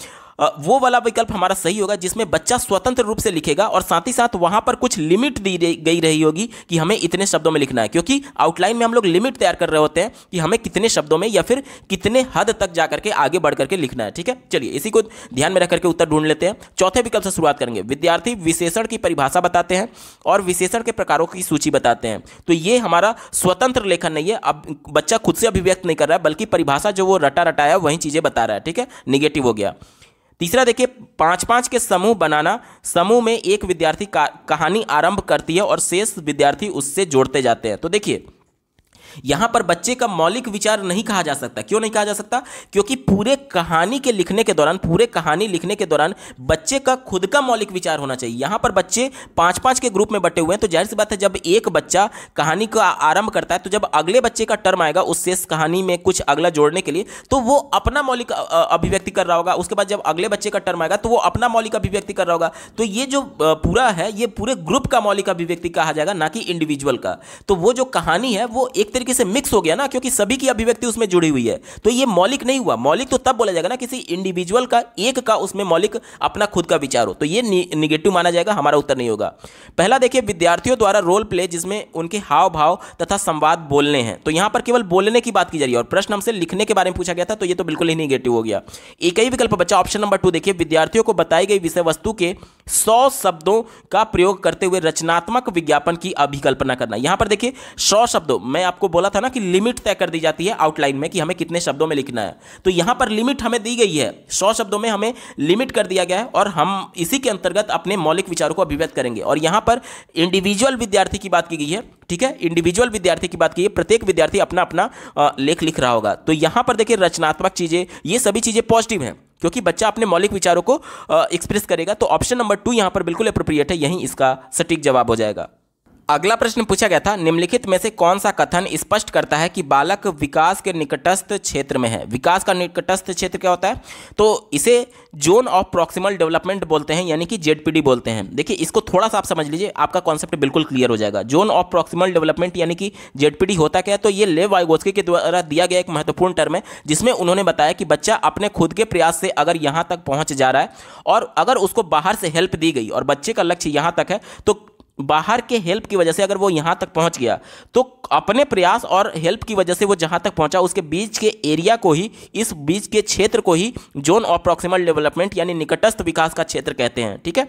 Speaker 1: वो वाला विकल्प हमारा सही होगा जिसमें बच्चा स्वतंत्र रूप से लिखेगा और साथ ही साथ वहां पर कुछ लिमिट दी गई रही होगी कि हमें इतने शब्दों में लिखना है, क्योंकि आउटलाइन में हम लोग लिमिट तैयार कर रहे होते हैं कि हमें कितने शब्दों में या फिर कितने हद तक जाकर के आगे बढ़ करके लिखना है। ठीक है, चलिए इसी को ध्यान में रख करके उत्तर ढूंढ लेते हैं। चौथे विकल्प से शुरुआत करेंगे। विद्यार्थी विशेषण की परिभाषा बताते हैं और विशेषण के प्रकारों की सूची बताते हैं। तो ये हमारा स्वतंत्र लेखन नहीं है, अब बच्चा खुद से अभिव्यक्त नहीं कर रहा है, बल्कि परिभाषा जो वो रटा रटाया वही चीजें बता रहा है। ठीक है, निगेटिव हो गया। तीसरा देखिए 5-5 के समूह बनाना। समूह में एक विद्यार्थी कहानी आरंभ करती है और शेष विद्यार्थी उससे जोड़ते जाते हैं। तो देखिए यहां पर बच्चे का मौलिक विचार नहीं कहा जा सकता। क्यों नहीं कहा जा सकता? क्योंकि पूरे कहानी के लिखने के दौरान, पूरे कहानी लिखने के दौरान बच्चे का खुद का मौलिक विचार होना चाहिए। यहां पर बच्चे 5-5 के ग्रुप में बटे हुए हैं, तो जाहिर सी बात है जब एक बच्चा कहानी का आरंभ करता है तो जब अगले बच्चे का टर्म आएगा उस शेष कहानी में कुछ अगला जोड़ने के लिए, तो वो अपना मौलिक अभिव्यक्ति कर रहा होगा। उसके बाद जब अगले बच्चे का टर्म आएगा तो वो अपना मौलिक अभिव्यक्ति कर रहा होगा। तो ये जो पूरा है ये पूरे ग्रुप का मौलिक अभिव्यक्ति कहा जाएगा, ना कि इंडिविजुअल का। तो वो जो कहानी है वो एक तरीके से मिक्स हो गया ना, क्योंकि सभी की अभिव्यक्ति उसमें जुड़ी हुई है, तो ये मौलिक नहीं हुआ। मौलिक तो तब बोला जाएगा ना किसी इंडिविजुअल का, एक का उसमें मौलिक अपना खुद का विचार हो, तो ये निगेटिव माना जाएगा, हमारा उत्तर नहीं होगा। पहला देखिए विद्यार्थियों द्वारा रोल प्ले जिसमें उनके हाव भाव तथा संवाद बोलने हैं। तो यहां पर केवल बोलने की बात की जा रही है और प्रश्न हमसे लिखने के बारे में पूछा गया था, तो ये तो बिल्कुल ही निगेटिव हो गया। एक ही विकल्प बचा ऑप्शन नंबर 2। देखिए विद्यार्थियों को बताई गई विषय वस्तु के 100 शब्दों का प्रयोग करते हुए रचनात्मक विज्ञापन की अभिकल्पना करना। यहां पर देखिए 100 शब्दों, मैं आपको बोला था ना कि लिमिट तय कर दी जाती है आउटलाइन में कि हमें कितने शब्दों में लिखना है, तो यहां पर लिमिट हमें दी गई है, 100 शब्दों में हमें लिमिट कर दिया गया है और हम इसी के अंतर्गत अपने मौलिक विचारों को अभिव्यक्त करेंगे। और यहां पर इंडिविजुअल विद्यार्थी की बात की गई है। ठीक है, इंडिविजुअल विद्यार्थी की बात की है, प्रत्येक विद्यार्थी अपना अपना लेख लिख रहा होगा। तो यहां पर देखिए रचनात्मक चीजें, ये सभी चीजें पॉजिटिव हैं क्योंकि बच्चा अपने मौलिक विचारों को एक्सप्रेस करेगा। तो ऑप्शन नंबर 2 यहां पर बिल्कुल एप्रोप्रिएट है, यही इसका सटीक जवाब हो जाएगा। अगला प्रश्न पूछा गया था निम्नलिखित में से कौन सा कथन स्पष्ट करता है कि बालक विकास के निकटस्थ क्षेत्र में है। विकास का निकटस्थ क्षेत्र क्या होता है? तो इसे जोन ऑफ प्रॉक्सिमल डेवलपमेंट बोलते हैं, यानी कि जेडपीडी बोलते हैं। देखिए इसको थोड़ा सा आप समझ लीजिए, आपका कॉन्सेप्ट बिल्कुल क्लियर हो जाएगा। जोन ऑफ प्रॉक्सिमल डेवलपमेंट यानी कि जेडपीडी होता क्या है? तो ये लेव वाइगोत्स्की के द्वारा दिया गया एक महत्वपूर्ण टर्म है, जिसमें उन्होंने बताया कि बच्चा अपने खुद के प्रयास से अगर यहाँ तक पहुँच जा रहा है और अगर उसको बाहर से हेल्प दी गई और बच्चे का लक्ष्य यहाँ तक है, तो बाहर के हेल्प की वजह से अगर वो यहाँ तक पहुँच गया तो अपने प्रयास और हेल्प की वजह से वो जहाँ तक पहुँचा उसके बीच के एरिया को ही, इस बीच के क्षेत्र को ही जोन ऑफ प्रॉक्सिमल डेवलपमेंट यानी निकटस्थ विकास का क्षेत्र कहते हैं। ठीक है,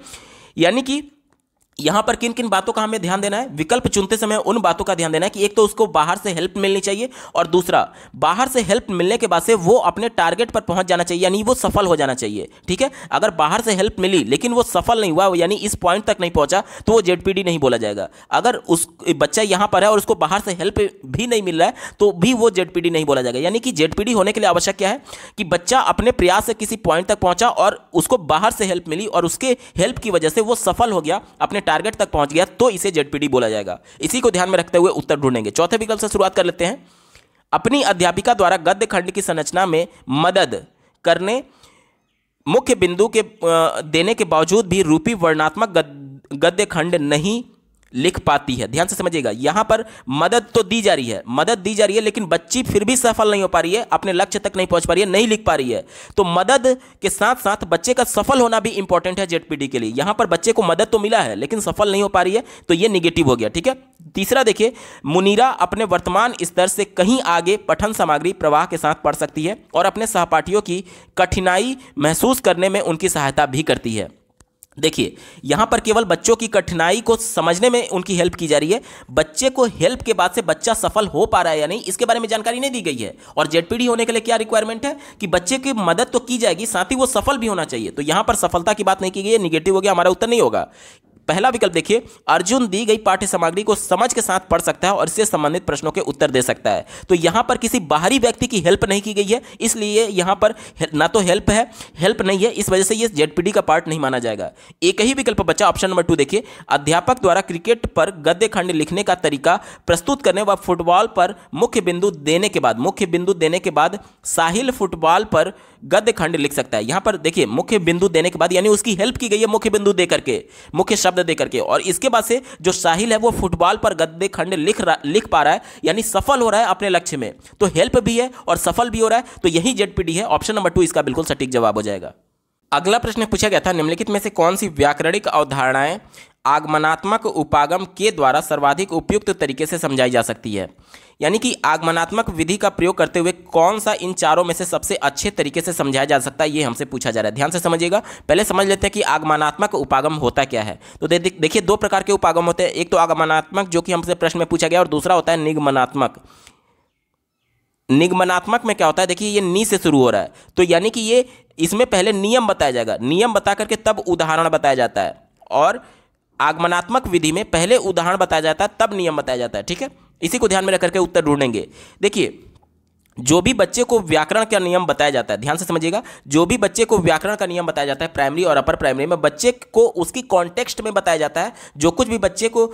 Speaker 1: यानी कि यहां पर किन किन बातों का हमें ध्यान देना है? विकल्प चुनते समय उन बातों का ध्यान देना है कि एक तो उसको बाहर से हेल्प मिलनी चाहिए और दूसरा बाहर से हेल्प मिलने के बाद से वो अपने टारगेट पर पहुंच जाना चाहिए, यानी वो सफल हो जाना चाहिए। ठीक है, अगर बाहर से हेल्प मिली लेकिन वो सफल नहीं हुआ, यानी इस पॉइंट तक नहीं पहुंचा, तो वो जेडपीडी नहीं बोला जाएगा। अगर उस बच्चा यहां पर है और उसको बाहर से हेल्प भी नहीं मिल रहा है तो भी वो जेडपीडी नहीं बोला जाएगा। यानी कि जेडपीडी होने के लिए आवश्यक क्या है कि बच्चा अपने प्रयास से किसी पॉइंट तक पहुंचा और उसको बाहर से हेल्प मिली और उसके हेल्प की वजह से वो सफल हो गया, अपने टारगेट तक पहुंच गया, तो इसे जेडपीडी बोला जाएगा। इसी को ध्यान में रखते हुए उत्तर ढूंढेंगे। चौथे विकल्प से शुरुआत कर लेते हैं। अपनी अध्यापिका द्वारा गद्य खंड की संरचना में मदद करने मुख्य बिंदु के देने के बावजूद भी रूपी वर्णात्मक गद्य खंड नहीं लिख पाती है। ध्यान से समझिएगा, यहां पर मदद तो दी जा रही है, मदद दी जा रही है, लेकिन बच्ची फिर भी सफल नहीं हो पा रही है, अपने लक्ष्य तक नहीं पहुंच पा रही है, नहीं लिख पा रही है। तो मदद के साथ साथ बच्चे का सफल होना भी इंपॉर्टेंट है जेडपीडी के लिए। यहां पर बच्चे को मदद तो मिला है लेकिन सफल नहीं हो पा रही है, तो यह निगेटिव हो गया। ठीक है, तीसरा देखिए, मुनीरा अपने वर्तमान स्तर से कहीं आगे पठन सामग्री प्रवाह के साथ पढ़ सकती है और अपने सहपाठियों की कठिनाई महसूस करने में उनकी सहायता भी करती है। देखिए, यहां पर केवल बच्चों की कठिनाई को समझने में उनकी हेल्प की जा रही है, बच्चे को हेल्प के बाद से बच्चा सफल हो पा रहा है या नहीं इसके बारे में जानकारी नहीं दी गई है। और जेडपीडी होने के लिए क्या रिक्वायरमेंट है कि बच्चे की मदद तो की जाएगी, साथ ही वो सफल भी होना चाहिए। तो यहां पर सफलता की बात नहीं की गई है, निगेटिव हो गया, हमारा उत्तर नहीं होगा। पहला विकल्प देखिए, अर्जुन दी गई पाठ्य सामग्री को समझ के साथ पढ़ सकता है और इससे संबंधित प्रश्नों के उत्तर दे सकता है। तो यहां पर किसी बाहरी व्यक्ति की हेल्प नहीं की गई है, इसलिए यहां पर ना तो हेल्प है, हेल्प नहीं है, इस वजह से यह जेडपीडी का पार्ट नहीं माना जाएगा। एक ही विकल्प बचा, ऑप्शन नंबर 2 देखिए, अध्यापक द्वारा क्रिकेट पर गद्य खंड लिखने का तरीका प्रस्तुत करने व फुटबॉल पर मुख्य बिंदु देने के बाद साहिल फुटबॉल पर गद्य खंड लिख सकता है। यहां पर देखिए, मुख्य बिंदु देने के बाद यानी उसकी हेल्प की गई है मुख्य बिंदु दे करके, मुख्य शब्द दे करके, और इसके बाद से जो साहिल है वो फुटबॉल पर गद्य खंड लिख पा रहा है, यानी सफल हो रहा है अपने लक्ष्य में। तो हेल्प भी है और सफल भी हो रहा है, तो यही जेडपीडी है। ऑप्शन नंबर 2 इसका बिल्कुल सटीक जवाब हो जाएगा। अगला प्रश्न पूछा गया था, निम्नलिखित में से कौन सी व्याकरणिक अवधारणाएं आगमनात्मक उपागम के द्वारा सर्वाधिक उपयुक्त तरीके से समझाई जा सकती है। यानी कि आगमनात्मक विधि का प्रयोग करते हुए कौन सा इन चारों में से सबसे अच्छे तरीके से समझाया जा सकता है, ये हमसे पूछा जा रहा है। ध्यान से समझिएगा, पहले समझ लेते हैं कि आगमनात्मक उपागम होता क्या है। तो देखिए, दो प्रकार के उपागम होते हैं, एक तो आगमनात्मक जो कि हमसे प्रश्न में पूछा गया, और दूसरा होता है निगमनात्मक। निगमनात्मक में क्या होता है, देखिए ये नी से शुरू हो रहा है, तो यानी कि ये इसमें पहले नियम बताया जाएगा, नियम बता करके तब उदाहरण बताया जाता है, और आगमनात्मक विधि में पहले उदाहरण बताया जाता है तब नियम बताया जाता है। ठीक है, इसी को ध्यान में रख करके उत्तर ढूंढेंगे। देखिए, जो भी बच्चे को व्याकरण का नियम बताया जाता है, ध्यान से समझिएगा, जो भी बच्चे को व्याकरण का नियम बताया जाता है प्राइमरी और अपर प्राइमरी में, बच्चे को उसकी कॉन्टेक्स्ट में बताया जाता है। जो कुछ भी बच्चे को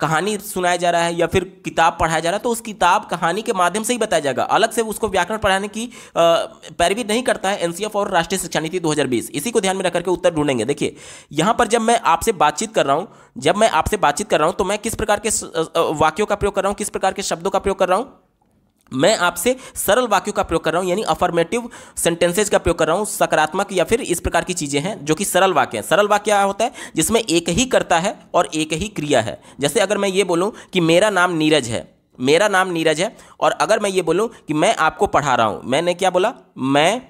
Speaker 1: कहानी सुनाया जा रहा है या फिर किताब पढ़ाया जा रहा है, तो उस किताब कहानी के माध्यम से ही बताया जाएगा, अलग से उसको व्याकरण पढ़ाने की पैरवी नहीं करता है एनसीएफ और राष्ट्रीय शिक्षा नीति 2020। इसी को ध्यान में रख करके उत्तर ढूंढेंगे। देखिए, यहां पर जब मैं आपसे बातचीत कर रहा हूं, तो मैं किस प्रकार के वाक्यों का प्रयोग कर रहा हूं, किस प्रकार के शब्दों का प्रयोग कर रहा हूं, मैं आपसे सरल वाक्यों का प्रयोग कर रहा हूं, यानी अफर्मेटिव सेंटेंसेज का प्रयोग कर रहा हूं, सकारात्मक या फिर इस प्रकार की चीजें हैं जो कि सरल वाक्य हैं। सरल वाक्य क्या होता है, जिसमें एक ही कर्ता है और एक ही क्रिया है। जैसे अगर मैं ये बोलूं कि मेरा नाम नीरज है, और अगर मैं ये बोलूं कि मैं आपको पढ़ा रहा हूं, मैंने क्या बोला, मैं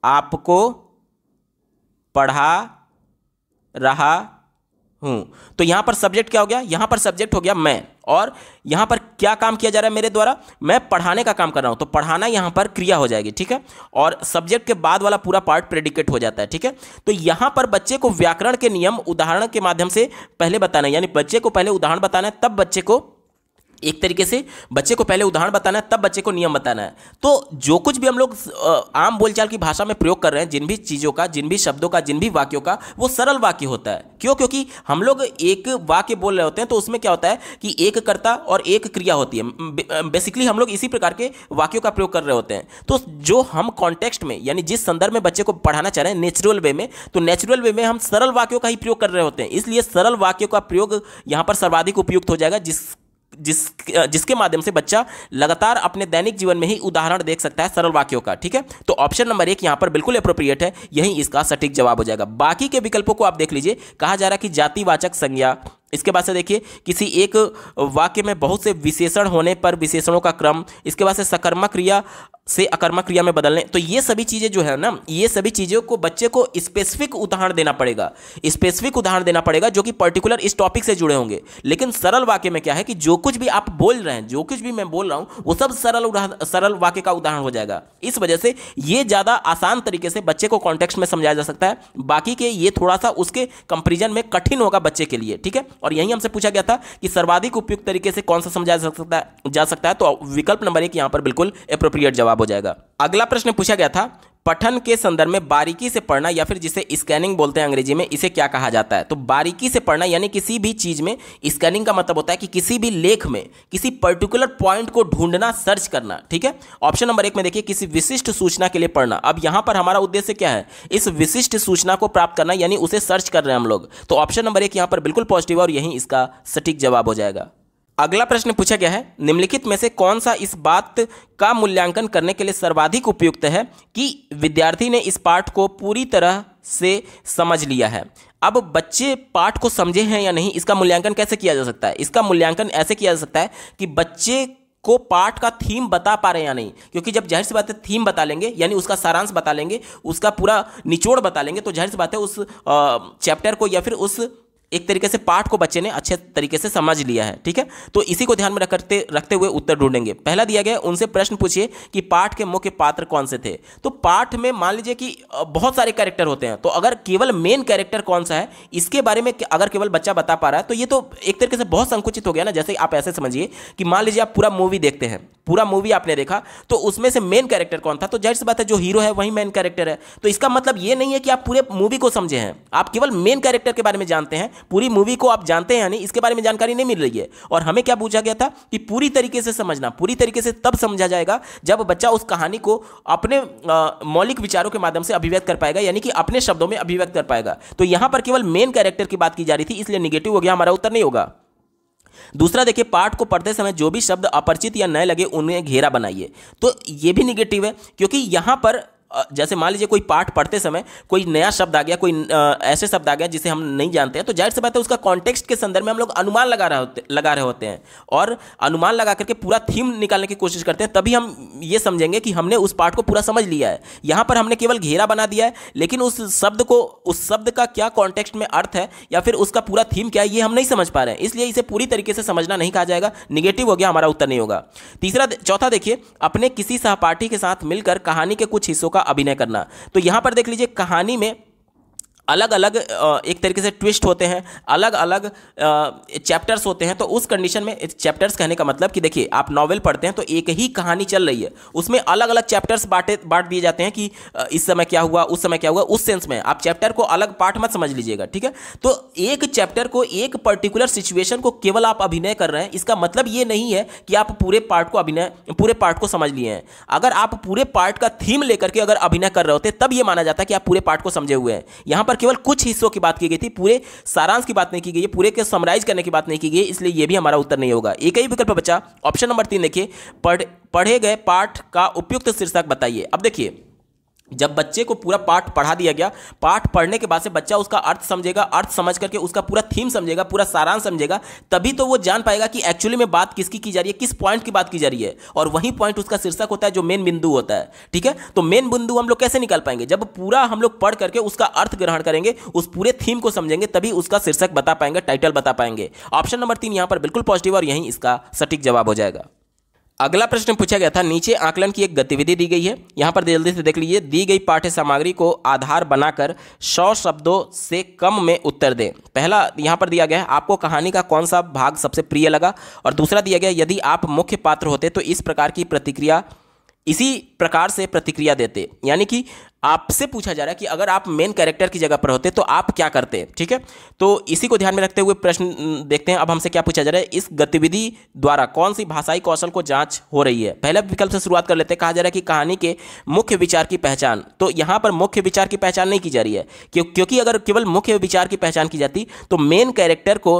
Speaker 1: आपको पढ़ा रहा हूं, तो यहां पर सब्जेक्ट क्या हो गया, यहां पर सब्जेक्ट हो गया मैं, और यहां पर क्या काम किया जा रहा है मेरे द्वारा, मैं पढ़ाने का काम कर रहा हूं, तो पढ़ाना यहां पर क्रिया हो जाएगी। ठीक है, और सब्जेक्ट के बाद वाला पूरा पार्ट प्रेडिकेट हो जाता है। ठीक है, तो यहां पर बच्चे को व्याकरण के नियम उदाहरण के माध्यम से पहले बताना है, यानी बच्चे को पहले उदाहरण बताना है, तब बच्चे को एक तरीके से बच्चे को पहले उदाहरण बताना है, तब बच्चे को नियम बताना है। तो जो कुछ भी हम लोग आम बोलचाल की भाषा में प्रयोग कर रहे हैं, जिन भी चीज़ों का, जिन भी शब्दों का, जिन भी वाक्यों का, वो सरल वाक्य होता है। क्यों? क्योंकि हम लोग एक वाक्य बोल रहे होते हैं, तो उसमें क्या होता है कि एक कर्ता और एक क्रिया होती है। बेसिकली हम लोग इसी प्रकार के वाक्यों का प्रयोग कर रहे होते हैं। तो जो हम कॉन्टेक्स्ट में, यानी जिस संदर्भ में बच्चे को पढ़ाना चाह रहे हैं नेचुरल वे में, तो नेचुरल वे में हम सरल वाक्यों का ही प्रयोग कर रहे होते हैं, इसलिए सरल वाक्यों का प्रयोग यहाँ पर सर्वाधिक उपयुक्त हो जाएगा, जिसके माध्यम से बच्चा लगातार अपने दैनिक जीवन में ही उदाहरण देख सकता है सरल वाक्यों का। ठीक है, तो ऑप्शन नंबर 1 यहां पर बिल्कुल एप्रोप्रिएट है, यही इसका सटीक जवाब हो जाएगा। बाकी के विकल्पों को आप देख लीजिए। कहा जा रहा है कि जातिवाचक संज्ञा, इसके बाद से देखिए किसी एक वाक्य में बहुत से विशेषण होने पर विशेषणों का क्रम, इसके बाद से सकर्मक क्रिया से अकर्मक क्रिया में बदलने, तो ये सभी चीज़ें जो है ना, ये सभी चीज़ों को बच्चे को स्पेसिफिक उदाहरण देना पड़ेगा, जो कि पर्टिकुलर इस टॉपिक से जुड़े होंगे। लेकिन सरल वाक्य में क्या है कि जो कुछ भी आप बोल रहे हैं, जो कुछ भी मैं बोल रहा हूं, वो सब सरल वाक्य का उदाहरण हो जाएगा। इस वजह से ये ज़्यादा आसान तरीके से बच्चे को कॉन्टेक्स्ट में समझाया जा सकता है। बाकी के ये थोड़ा सा उसके कंपेरिजन में कठिन होगा बच्चे के लिए। ठीक है, और यही हमसे पूछा गया था कि सर्वाधिक उपयुक्त तरीके से कौन सा समझाया जा सकता है, तो विकल्प नंबर 1 यहां पर बिल्कुल एप्रोप्रिएट जवाब हो जाएगा। अगला प्रश्न पूछा गया था, पठन के संदर्भ में बारीकी से पढ़ना, या फिर जिसे स्कैनिंग बोलते हैं अंग्रेजी में, इसे क्या कहा जाता है? तो बारीकी से पढ़ना यानी किसी भी चीज में स्कैनिंग का मतलब होता है कि किसी भी लेख में किसी पर्टिकुलर पॉइंट को ढूंढना, सर्च करना। ठीक है, ऑप्शन नंबर 1 में देखिए, किसी विशिष्ट सूचना के लिए पढ़ना। अब यहां पर हमारा उद्देश्य क्या है? इस विशिष्ट सूचना को प्राप्त करना, यानी उसे सर्च कर रहे हैं हम लोग। तो ऑप्शन नंबर 1 यहां पर बिल्कुल पॉजिटिव है और यही इसका सटीक जवाब हो जाएगा। अगला प्रश्न पूछा गया है, निम्नलिखित में से कौन सा इस बात का मूल्यांकन करने के लिए सर्वाधिक उपयुक्त है कि विद्यार्थी ने इस पाठ को पूरी तरह से समझ लिया है? अब बच्चे पाठ को समझे हैं या नहीं, इसका मूल्यांकन कैसे किया जा सकता है? इसका मूल्यांकन ऐसे किया जा सकता है कि बच्चे को पाठ का थीम बता पा रहे हैं या नहीं, क्योंकि जब जाहिर सी बात है थीम बता लेंगे, यानी उसका सारांश बता लेंगे, उसका पूरा निचोड़ बता लेंगे, तो जाहिर सी बात है उस चैप्टर को या फिर उस एक तरीके से पाठ को बच्चे ने अच्छे तरीके से समझ लिया है। ठीक है, तो इसी को ध्यान में रखते हुए उत्तर ढूंढेंगे। पहला दिया गया, उनसे प्रश्न पूछिए कि पाठ के मुख्य पात्र कौन से थे। तो पाठ में मान लीजिए कि बहुत सारे कैरेक्टर होते हैं, तो अगर केवल मेन कैरेक्टर कौन सा है इसके बारे में अगर केवल बच्चा बता पा रहा है तो ये तो एक तरीके से बहुत संकुचित हो गया ना। जैसे आप ऐसे समझिए कि मान लीजिए आप पूरा मूवी देखते हैं, पूरा मूवी आपने देखा, तो उसमें से मेन कैरेक्टर कौन था? तो जाहिर सी बात है जो हीरो है वही मेन कैरेक्टर है। तो इसका मतलब ये नहीं है कि आप पूरे मूवी को समझे हैं, आप केवल मेन कैरेक्टर के बारे में जानते हैं, पूरी मूवी को आप जानते हैं या नहीं इसके बारे में जानकारी नहीं मिल रही है। और हमें क्या पूछा गया था कि पूरी तरीके से समझना, पूरी तरीके से तब समझा जाएगा जब बच्चा उस कहानी को अपने मौलिक विचारों के माध्यम से अभिव्यक्त कर पाएगा, यानी कि अपने शब्दों में अभिव्यक्त कर पाएगा। तो यहां पर केवल मेन कैरेक्टर की बात की जा रही थी, इसलिए निगेटिव हो गया, हमारा उत्तर नहीं होगा। दूसरा देखिए, पाठ को पढ़ते समय जो भी शब्द अपरिचित या नए लगे उन्हें घेरा बनाइए। तो यह भी निगेटिव है, क्योंकि यहां पर जैसे मान लीजिए कोई पाठ पढ़ते समय कोई नया शब्द आ गया, कोई ऐसे शब्द आ गया जिसे हम नहीं जानते हैं, तो जाहिर सी बात है उसका कॉन्टेक्स्ट के संदर्भ में हम लोग अनुमान लगा रहे होते हैं, और अनुमान लगा करके पूरा थीम निकालने की कोशिश करते हैं, तभी हम ये समझेंगे कि हमने उस पाठ को पूरा समझ लिया है। यहाँ पर हमने केवल घेरा बना दिया है, लेकिन उस शब्द का क्या कॉन्टेक्स्ट में अर्थ है या फिर उसका पूरा थीम क्या है ये हम नहीं समझ पा रहे हैं, इसलिए इसे पूरी तरीके से समझना नहीं कहा जाएगा, निगेटिव हो गया, हमारा उत्तर नहीं होगा। चौथा देखिए, अपने किसी सहपाठी के साथ मिलकर कहानी के कुछ हिस्सों का अभिनय करना। तो यहां पर देख लीजिए, कहानी में अलग अलग एक तरीके से ट्विस्ट होते हैं, अलग अलग चैप्टर्स होते हैं। तो उस कंडीशन में चैप्टर्स कहने का मतलब कि देखिए, आप नॉवेल पढ़ते हैं तो एक ही कहानी चल रही है, उसमें अलग अलग चैप्टर्स बांट दिए जाते हैं कि इस समय क्या हुआ, उस समय क्या हुआ, उस सेंस में आप चैप्टर को अलग पार्ट मत समझ लीजिएगा। ठीक है, तो एक चैप्टर को, एक पर्टिकुलर सिचुएशन को केवल आप अभिनय कर रहे हैं, इसका मतलब ये नहीं है कि आप पूरे पार्ट को समझ लिए हैं। अगर आप पूरे पार्ट का थीम लेकर के अगर अभिनय कर रहे होते तब ये माना जाता है कि आप पूरे पार्ट को समझे हुए हैं। यहां पर केवल कुछ हिस्सों की बात की गई थी, पूरे सारांश की बात नहीं की गई है, पूरे के समराइज करने की बात नहीं की गई, इसलिए यह भी हमारा उत्तर नहीं होगा। एक ही विकल्प बचा, ऑप्शन नंबर 3 देखिए, पढ़े गए पाठ का उपयुक्त शीर्षक बताइए। अब देखिए, जब बच्चे को पूरा पाठ पढ़ा दिया गया, पाठ पढ़ने के बाद से बच्चा उसका अर्थ समझेगा, अर्थ समझ करके उसका पूरा थीम समझेगा, पूरा सारांश समझेगा, तभी तो वो जान पाएगा कि एक्चुअली में बात किसकी की जा रही है, किस पॉइंट की बात की जा रही है, और वही पॉइंट उसका शीर्षक होता है जो मेन बिंदु होता है। ठीक है, तो मेन बिंदु हम लोग कैसे निकाल पाएंगे? जब पूरा हम लोग पढ़ करके उसका अर्थ ग्रहण करेंगे, उस पूरे थीम को समझेंगे, तभी उसका शीर्षक बता पाएंगे, टाइटल बता पाएंगे। ऑप्शन नंबर 3 यहां पर बिल्कुल पॉजिटिव और यही इसका सटीक जवाब हो जाएगा। अगला प्रश्न पूछा गया था, नीचे आकलन की एक गतिविधि दी गई है, यहां पर जल्दी से देख लीजिए। दी गई पाठ्य सामग्री को आधार बनाकर 100 शब्दों से कम में उत्तर दें। पहला यहां पर दिया गया है, आपको कहानी का कौन सा भाग सबसे प्रिय लगा, और दूसरा दिया गया, यदि आप मुख्य पात्र होते तो इसी प्रकार से प्रतिक्रिया देते। यानी कि आपसे पूछा जा रहा है कि अगर आप मेन कैरेक्टर की जगह पर होते तो आप क्या करते। ठीक है, तो इसी को ध्यान में रखते हुए प्रश्न देखते हैं। अब हमसे क्या पूछा जा रहा है, इस गतिविधि द्वारा कौन सी भाषाई कौशल को जांच हो रही है। पहले विकल्प से शुरुआत कर लेते हैं। कहा जा रहा है कि कहानी के मुख्य विचार की पहचान। तो यहां पर मुख्य विचार की पहचान नहीं की जा रही है, क्योंकि अगर केवल मुख्य विचार की पहचान की जाती तो मेन कैरेक्टर को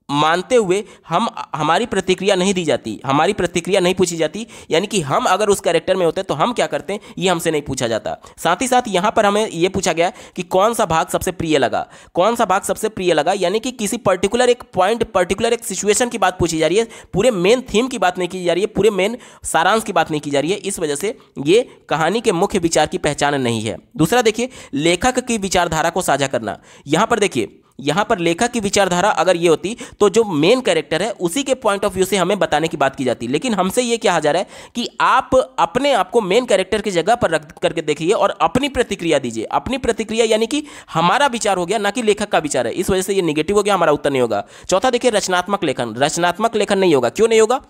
Speaker 1: मानते हुए हमारी प्रतिक्रिया नहीं दी जाती, हमारी प्रतिक्रिया नहीं पूछी जाती, यानी कि हम अगर उस कैरेक्टर में होते तो हम क्या करते हैं ये हमसे नहीं पूछा जाता। साथ ही साथ यहां पर हमें यह पूछा गया कि कौन सा भाग सबसे प्रिय लगा, कौन सा भाग सबसे प्रिय लगा, यानी कि किसी पर्टिकुलर एक पॉइंट, पर्टिकुलर एक सिचुएशन की बात पूछी जा रही है, पूरे मेन थीम की बात नहीं की जा रही है, पूरे मेन सारांश की बात नहीं की जा रही है। इस वजह से ये कहानी के मुख्य विचार की पहचान नहीं है। दूसरा देखिए, लेखक की विचारधारा को साझा करना। यहां पर देखिए, यहां पर लेखक की विचारधारा अगर ये होती तो जो मेन कैरेक्टर है उसी के पॉइंट ऑफ व्यू से हमें बताने की बात की जाती, लेकिन हमसे ये कहा जा रहा है कि आप अपने आप को मेन कैरेक्टर की जगह पर रख करके देखिए और अपनी प्रतिक्रिया दीजिए। अपनी प्रतिक्रिया यानी कि हमारा विचार हो गया, ना कि लेखक का विचार है। इस वजह से ये निगेटिव हो गया, हमारा उत्तर नहीं होगा। चौथा देखिए, रचनात्मक लेखन। रचनात्मक लेखन नहीं होगा। क्यों नहीं होगा?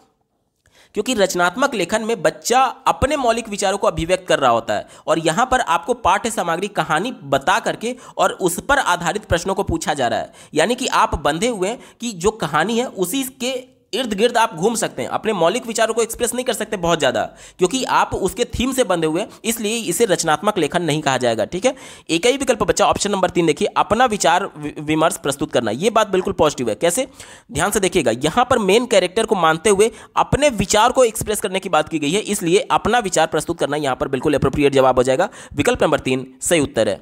Speaker 1: क्योंकि रचनात्मक लेखन में बच्चा अपने मौलिक विचारों को अभिव्यक्त कर रहा होता है और यहाँ पर आपको पाठ्य सामग्री कहानी बता करके और उस पर आधारित प्रश्नों को पूछा जा रहा है। यानी कि आप बंधे हुए हैं कि जो कहानी है उसी के इर्द गिर्द आप घूम सकते हैं, अपने मौलिक विचारों को एक्सप्रेस नहीं कर सकते बहुत ज़्यादा, क्योंकि आप उसके थीम से बंधे हुए हैं, इसलिए इसे रचनात्मक लेखन नहीं कहा जाएगा। ठीक है, एक ही विकल्प बच्चा ऑप्शन नंबर 3 देखिए, अपना विचार विमर्श प्रस्तुत करना। यह बात बिल्कुल पॉजिटिव है। कैसे, ध्यान से देखिएगा, यहां पर मेन कैरेक्टर को मानते हुए अपने विचार को एक्सप्रेस करने की बात की गई है, इसलिए अपना विचार प्रस्तुत करना यहां पर बिल्कुल एप्रोप्रिएट जवाब हो जाएगा। विकल्प नंबर 3 सही उत्तर है।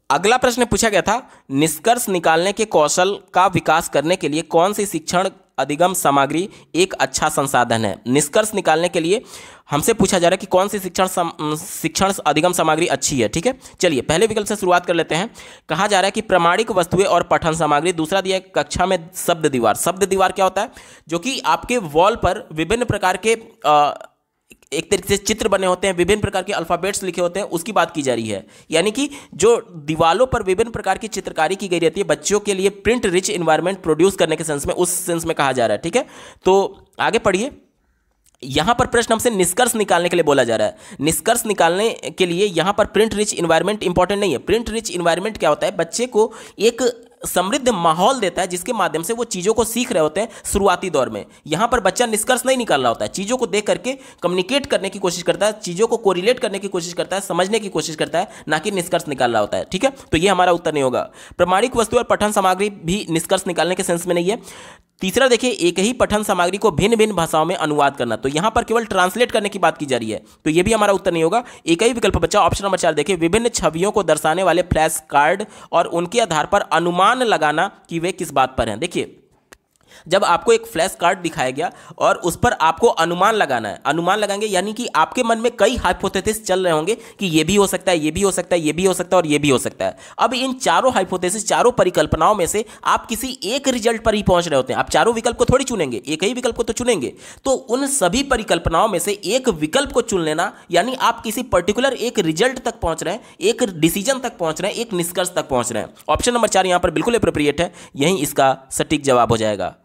Speaker 1: अगला प्रश्न पूछा गया था, निष्कर्ष निकालने के कौशल का विकास करने के लिए कौन सी शिक्षण अधिगम सामग्री एक अच्छा संसाधन है। निष्कर्ष निकालने के लिए हमसे पूछा जा रहा है कि कौन सी शिक्षण अधिगम सामग्री अच्छी है। ठीक है, चलिए पहले विकल्प से शुरुआत कर लेते हैं। कहा जा रहा है कि प्रामाणिक वस्तुएं और पठन सामग्री। दूसरा दिया है कक्षा में शब्द दीवार। शब्द दीवार क्या होता है, जो कि आपके वॉल पर विभिन्न प्रकार के एक तरीके से चित्र बने होते हैं, विभिन्न प्रकार के अल्फाबेट्स लिखे होते हैं, उसकी बात की जा रही है। यानी कि जो दीवालों पर विभिन्न प्रकार की चित्रकारी की गई रहती है, बच्चों के लिए प्रिंट रिच एनवायरनमेंट प्रोड्यूस करने के सेंस में, उस सेंस में कहा जा रहा है। ठीक है, तो आगे पढ़िए। यहां पर प्रश्न हमसे निष्कर्ष निकालने के लिए बोला जा रहा है। निष्कर्ष निकालने के लिए यहां पर प्रिंट रिच एनवायरनमेंट इंपॉर्टेंट नहीं है। प्रिंट रिच एनवायरनमेंट क्या होता है, बच्चे को एक समृद्ध माहौल देता है जिसके माध्यम से वो चीज़ों को सीख रहे होते हैं शुरुआती दौर में। यहाँ पर बच्चा निष्कर्ष नहीं निकाल रहा होता है, चीज़ों को देख करके कम्युनिकेट करने की कोशिश करता है, चीज़ों को कोरिलेट करने की कोशिश करता है, समझने की कोशिश करता है, ना कि निष्कर्ष निकाल रहा होता है। ठीक है, तो ये हमारा उत्तर नहीं होगा। प्रामाणिक वस्तु और पठन सामग्री भी निष्कर्ष निकालने के सेंस में नहीं है। तीसरा देखिए, एक ही पठन सामग्री को भिन्न भिन्न भाषाओं में अनुवाद करना, तो यहां पर केवल ट्रांसलेट करने की बात की जा रही है, तो यह भी हमारा उत्तर नहीं होगा। एक ही विकल्प बचा ऑप्शन नंबर 4 देखिए, विभिन्न छवियों को दर्शाने वाले फ्लैश कार्ड और उनके आधार पर अनुमान लगाना कि वे किस बात पर हैं। देखिए, जब आपको एक फ्लैश कार्ड दिखाया गया और उस पर आपको अनुमान लगाना है, अनुमान लगाएंगे यानी कि आपके मन में कई हाइपोथेसिस चल रहे होंगे कि ये भी हो सकता है, ये भी हो सकता है, ये भी हो सकता है और ये भी हो सकता है। अब इन चारों हाइपोथेसिस, चारों परिकल्पनाओं में से आप किसी एक रिजल्ट पर ही पहुंच रहे होते हैं। आप चारों विकल्प को थोड़ी चुनेंगे, एक ही विकल्प को तो चुनेंगे। तो उन सभी परिकल्पनाओं में से एक विकल्प को चुन लेना, यानी आप किसी पर्टिकुलर एक रिजल्ट तक पहुंच रहे हैं, एक डिसीजन तक पहुंच रहे हैं, एक निष्कर्ष तक पहुंच रहे हैं। ऑप्शन नंबर 4 यहां पर बिल्कुल एप्रोप्रिएट है, यही इसका सटीक जवाब हो जाएगा।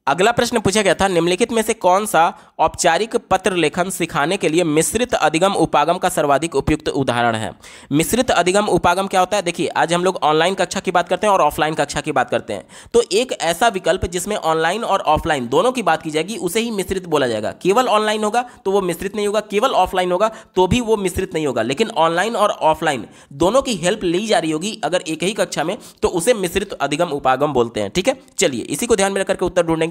Speaker 1: अगला प्रश्न पूछा गया था, निम्नलिखित में से कौन सा औपचारिक पत्र लेखन सिखाने के लिए मिश्रित अधिगम उपागम का सर्वाधिक उपयुक्त उदाहरण है। मिश्रित अधिगम उपागम क्या होता है, देखिए आज हम लोग ऑनलाइन कक्षा की बात करते हैं और ऑफलाइन कक्षा की बात करते हैं, तो एक ऐसा विकल्प जिसमें ऑनलाइन और ऑफलाइन दोनों की बात की जाएगी उसे ही मिश्रित बोला जाएगा। केवल ऑनलाइन होगा तो वो मिश्रित नहीं होगा, केवल ऑफलाइन होगा तो भी वो मिश्रित नहीं होगा, लेकिन ऑनलाइन और ऑफलाइन दोनों की हेल्प ली जा रही होगी अगर एक ही कक्षा में, तो उसे मिश्रित अधिगम उपागम बोलते हैं। ठीक है, चलिए इसी को ध्यान में रखकर के उत्तर ढूंढेंगे।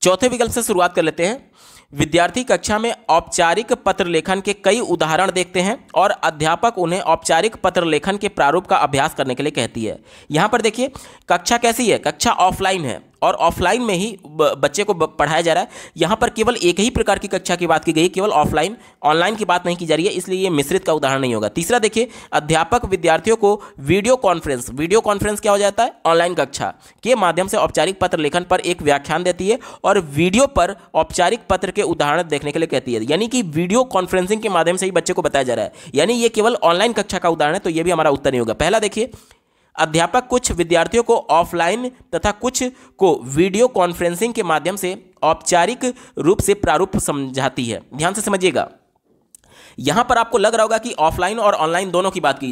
Speaker 1: चौथे विकल्प से शुरुआत कर लेते हैं। विद्यार्थी कक्षा में औपचारिक पत्र लेखन के कई उदाहरण देखते हैं और अध्यापक उन्हें औपचारिक पत्र लेखन के प्रारूप का अभ्यास करने के लिए कहती है। यहां पर देखिए कक्षा कैसी है, कक्षा ऑफलाइन है और ऑफलाइन में ही बच्चे को पढ़ाया जा रहा है। यहाँ पर केवल एक ही प्रकार की कक्षा की बात की गई, केवल ऑफलाइन, ऑनलाइन की बात नहीं की जा रही है, इसलिए ये मिश्रित का उदाहरण नहीं होगा। तीसरा देखिए, अध्यापक विद्यार्थियों को वीडियो कॉन्फ्रेंस क्या हो जाता है, ऑनलाइन कक्षा के माध्यम से औपचारिक पत्र लेखन पर एक व्याख्यान देती है और वीडियो पर औपचारिक पत्र के उदाहरण देखने के लिए कहती है। यानी कि वीडियो कॉन्फ्रेंसिंग के माध्यम से ही बच्चे को बताया जा रहा है, यानी ये केवल ऑनलाइन कक्षा का उदाहरण है, तो ये भी हमारा उत्तर नहीं होगा। पहला देखिए, अध्यापक कुछ विद्यार्थियों को ऑफलाइन तथा कुछ को वीडियो कॉन्फ्रेंसिंग के माध्यम से औपचारिक रूप से प्रारूप समझाती है। ध्यान से समझिएगा, यहां पर आपको लग रहा होगा कि ऑफलाइन और ऑनलाइन दोनों की बात की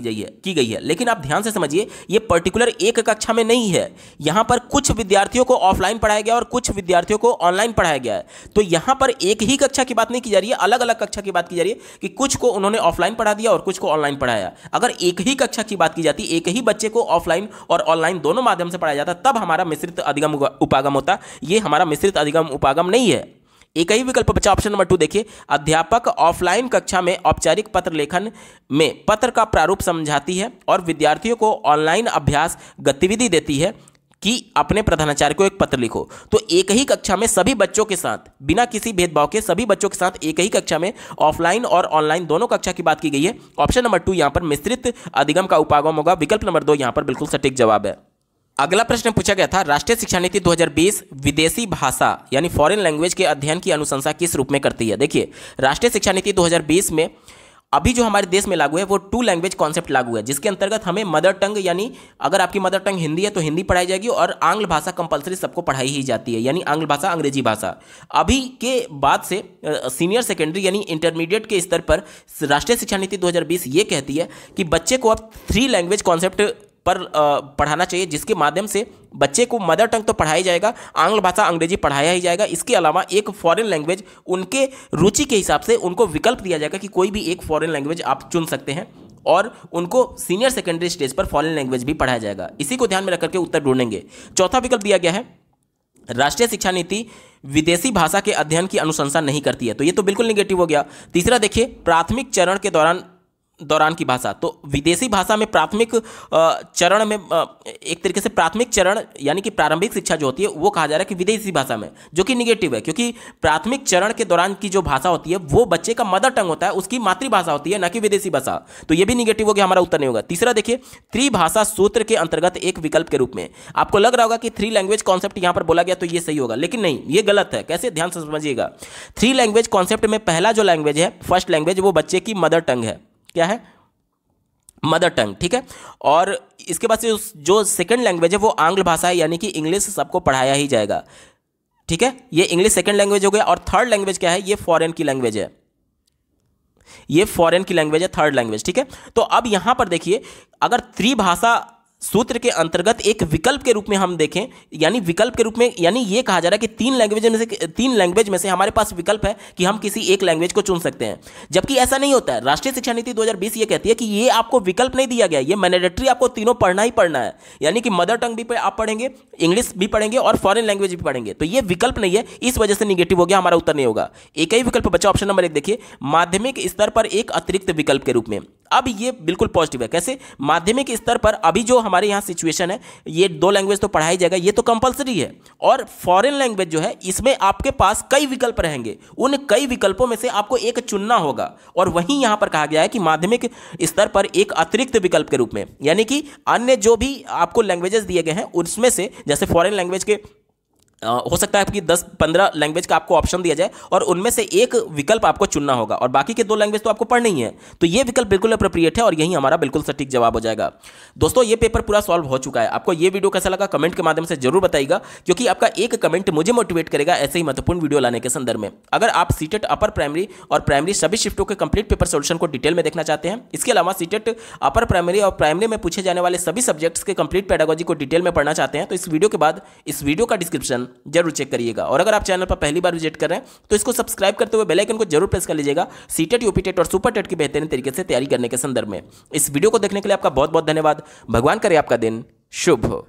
Speaker 1: गई है, लेकिन आप ध्यान से समझिए ये पर्टिकुलर एक कक्षा में नहीं है। यहां पर कुछ विद्यार्थियों को ऑफलाइन पढ़ाया गया और कुछ विद्यार्थियों को ऑनलाइन पढ़ाया गया है, तो यहां पर एक ही कक्षा की बात नहीं की जा रही है, अलग अलग कक्षा की बात की जा रही है कि कुछ को उन्होंने ऑफलाइन पढ़ा दिया और कुछ को ऑनलाइन पढ़ाया। अगर एक ही कक्षा की बात की जाती, एक ही बच्चे को ऑफलाइन और ऑनलाइन दोनों माध्यम से पढ़ाया जाता, तब हमारा मिश्रित अधिगम उपागम होता। ये हमारा मिश्रित अधिगम उपागम नहीं है। एक ही विकल्प बचा ऑप्शन नंबर 2 देखिए, अध्यापक ऑफलाइन कक्षा में औपचारिक पत्र लेखन में पत्र का प्रारूप समझाती है और विद्यार्थियों को ऑनलाइन अभ्यास गतिविधि देती है कि अपने प्रधानाचार्य को एक पत्र लिखो। तो एक ही कक्षा में सभी बच्चों के साथ, बिना किसी भेदभाव के सभी बच्चों के साथ एक ही कक्षा में ऑफलाइन और ऑनलाइन दोनों कक्षा की बात की गई है। ऑप्शन नंबर 2 यहां पर मिश्रित अधिगम का उपागम होगा। विकल्प नंबर 2 यहां पर बिल्कुल सटीक जवाब है। अगला प्रश्न पूछा गया था, राष्ट्रीय शिक्षा नीति 2020 विदेशी भाषा यानी फॉरेन लैंग्वेज के अध्ययन की अनुशंसा किस रूप में करती है। देखिए, राष्ट्रीय शिक्षा नीति 2020 में अभी जो हमारे देश में लागू है वो 2 लैंग्वेज कॉन्सेप्ट लागू है, जिसके अंतर्गत हमें मदर टंग यानी अगर आपकी मदर टंग हिंदी है तो हिंदी पढ़ाई जाएगी और आंग्ल भाषा कंपलसरी सबको पढ़ाई ही जाती है, यानी आंग्ल भाषा अंग्रेजी भाषा। अभी के बाद से सीनियर सेकेंडरी यानी इंटरमीडिएट के स्तर पर राष्ट्रीय शिक्षा नीति 2020 ये कहती है कि बच्चे को अब 3 लैंग्वेज कॉन्सेप्ट पर पढ़ाना चाहिए, जिसके माध्यम से बच्चे को मदर टंग तो पढ़ाया जाएगा, आंग्ल भाषा अंग्रेजी पढ़ाया ही जाएगा, इसके अलावा एक फॉरेन लैंग्वेज उनके रुचि के हिसाब से उनको विकल्प दिया जाएगा कि कोई भी एक फॉरेन लैंग्वेज आप चुन सकते हैं और उनको सीनियर सेकेंडरी स्टेज पर फॉरेन लैंग्वेज भी पढ़ाया जाएगा। इसी को ध्यान में रखकर के उत्तर ढूंढेंगे। चौथा विकल्प दिया गया है राष्ट्रीय शिक्षा नीति विदेशी भाषा के अध्ययन की अनुशंसा नहीं करती है, तो ये तो बिल्कुल निगेटिव हो गया। तीसरा देखिए प्राथमिक चरण के दौरान की भाषा, तो विदेशी भाषा में प्राथमिक चरण में एक तरीके से प्राथमिक चरण यानी कि प्रारंभिक शिक्षा जो होती है वो कहा जा रहा है कि विदेशी भाषा में, जो कि निगेटिव है, क्योंकि प्राथमिक चरण के दौरान की जो भाषा होती है वो बच्चे का मदर टंग होता है, उसकी मातृभाषा होती है, ना कि विदेशी भाषा। तो ये भी निगेटिव हो गया, हमारा उत्तर नहीं होगा। तीसरा देखिए त्रिभाषा सूत्र के अंतर्गत एक विकल्प के रूप में, आपको लग रहा होगा कि 3 लैंग्वेज कॉन्सेप्ट यहां पर बोला गया तो ये सही होगा, लेकिन नहीं, ये गलत है। कैसे, ध्यान से समझिएगा। 3 लैंग्वेज कॉन्सेप्ट में पहला जो लैंग्वेज है, फर्स्ट लैंग्वेज, वो बच्चे की मदर टंग है। क्या है? मदर टंग, ठीक है। और इसके बाद से जो सेकंड लैंग्वेज है वो आंग्ल भाषा है, यानी कि इंग्लिश सबको पढ़ाया ही जाएगा, ठीक है। ये इंग्लिश सेकंड लैंग्वेज हो गया। और थर्ड लैंग्वेज क्या है? ये फॉरेन की लैंग्वेज है, ये फॉरेन की लैंग्वेज है, थर्ड लैंग्वेज, ठीक है। तो अब यहां पर देखिए, अगर त्रिभाषा सूत्र के अंतर्गत एक विकल्प के रूप में हम देखें, यानी विकल्प के रूप में, यानी ये कहा जा रहा है कि 3 लैंग्वेज में से हमारे पास विकल्प है कि हम किसी एक लैंग्वेज को चुन सकते हैं, जबकि ऐसा नहीं होता है। राष्ट्रीय शिक्षा नीति 2020 ये कहती है कि ये आपको विकल्प नहीं दिया गया, ये मैंडेटरी आपको तीनों पढ़ना ही पढ़ना है, यानी कि मदर टंग भी आप पढ़ेंगे, इंग्लिश भी पढ़ेंगे और फॉरेन लैंग्वेज भी पढ़ेंगे। तो ये विकल्प नहीं है, इस वजह से निगेटिव हो गया, हमारा उत्तर नहीं होगा। एक ही विकल्प बचा, ऑप्शन नंबर 1 देखिए, माध्यमिक स्तर पर एक अतिरिक्त विकल्प के रूप में। अब ये बिल्कुल पॉजिटिव है। कैसे? माध्यमिक स्तर पर अभी जो हमारे यहाँ सिचुएशन है, ये 2 लैंग्वेज तो पढ़ाई जाएगा, ये तो कंपलसरी है, और फॉरेन लैंग्वेज जो है इसमें आपके पास कई विकल्प रहेंगे, उन कई विकल्पों में से आपको एक चुनना होगा। और वहीं यहाँ पर कहा गया है कि माध्यमिक स्तर पर एक अतिरिक्त विकल्प के रूप में, यानी कि अन्य जो भी आपको लैंग्वेजेस दिए गए हैं उसमें से, जैसे फॉरेन लैंग्वेज के हो सकता है कि 10-15 लैंग्वेज का आपको ऑप्शन दिया जाए और उनमें से एक विकल्प आपको चुनना होगा, और बाकी के 2 लैंग्वेज तो आपको पढ़नी ही है। तो ये विकल्प बिल्कुल अप्रोप्रिएट है और यही हमारा बिल्कुल सटीक जवाब हो जाएगा। दोस्तों, ये पेपर पूरा सॉल्व हो चुका है। आपको ये वीडियो कैसा लगा कमेंट के माध्यम से जरूर बताइएगा, क्योंकि आपका एक कमेंट मुझे मोटिवेट करेगा ऐसे ही महत्वपूर्ण वीडियो लाने के संदर्भ में। अगर आप सीटेट अपर प्राइमरी और प्राइमरी सभी शिफ्टों के कंप्लीट पेपर सोल्यूशन को डिटेल में देखना चाहते हैं, इसके अलावा सीटेट अपर प्राइमरी और प्राइमरी में पूछे जाने वाले सभी सब्जेक्ट्स के कंप्लीट पेडागोजी को डिटेल में पढ़ना चाहते हैं, तो इस वीडियो के बाद इस वीडियो का डिस्क्रिप्शन जरूर चेक करिए। और अगर आप चैनल पर पहली बार विजिट कर रहे हैं तो इसको सब्सक्राइब करते हुए बेल आइकन को जरूर प्रेस कर लीजिएगा, सीटेट, यूपीटेट और सुपर टेट की बेहतरीन तरीके से तैयारी करने के संदर्भ में। इस वीडियो को देखने के लिए आपका बहुत बहुत धन्यवाद। भगवान करे आपका दिन शुभ हो।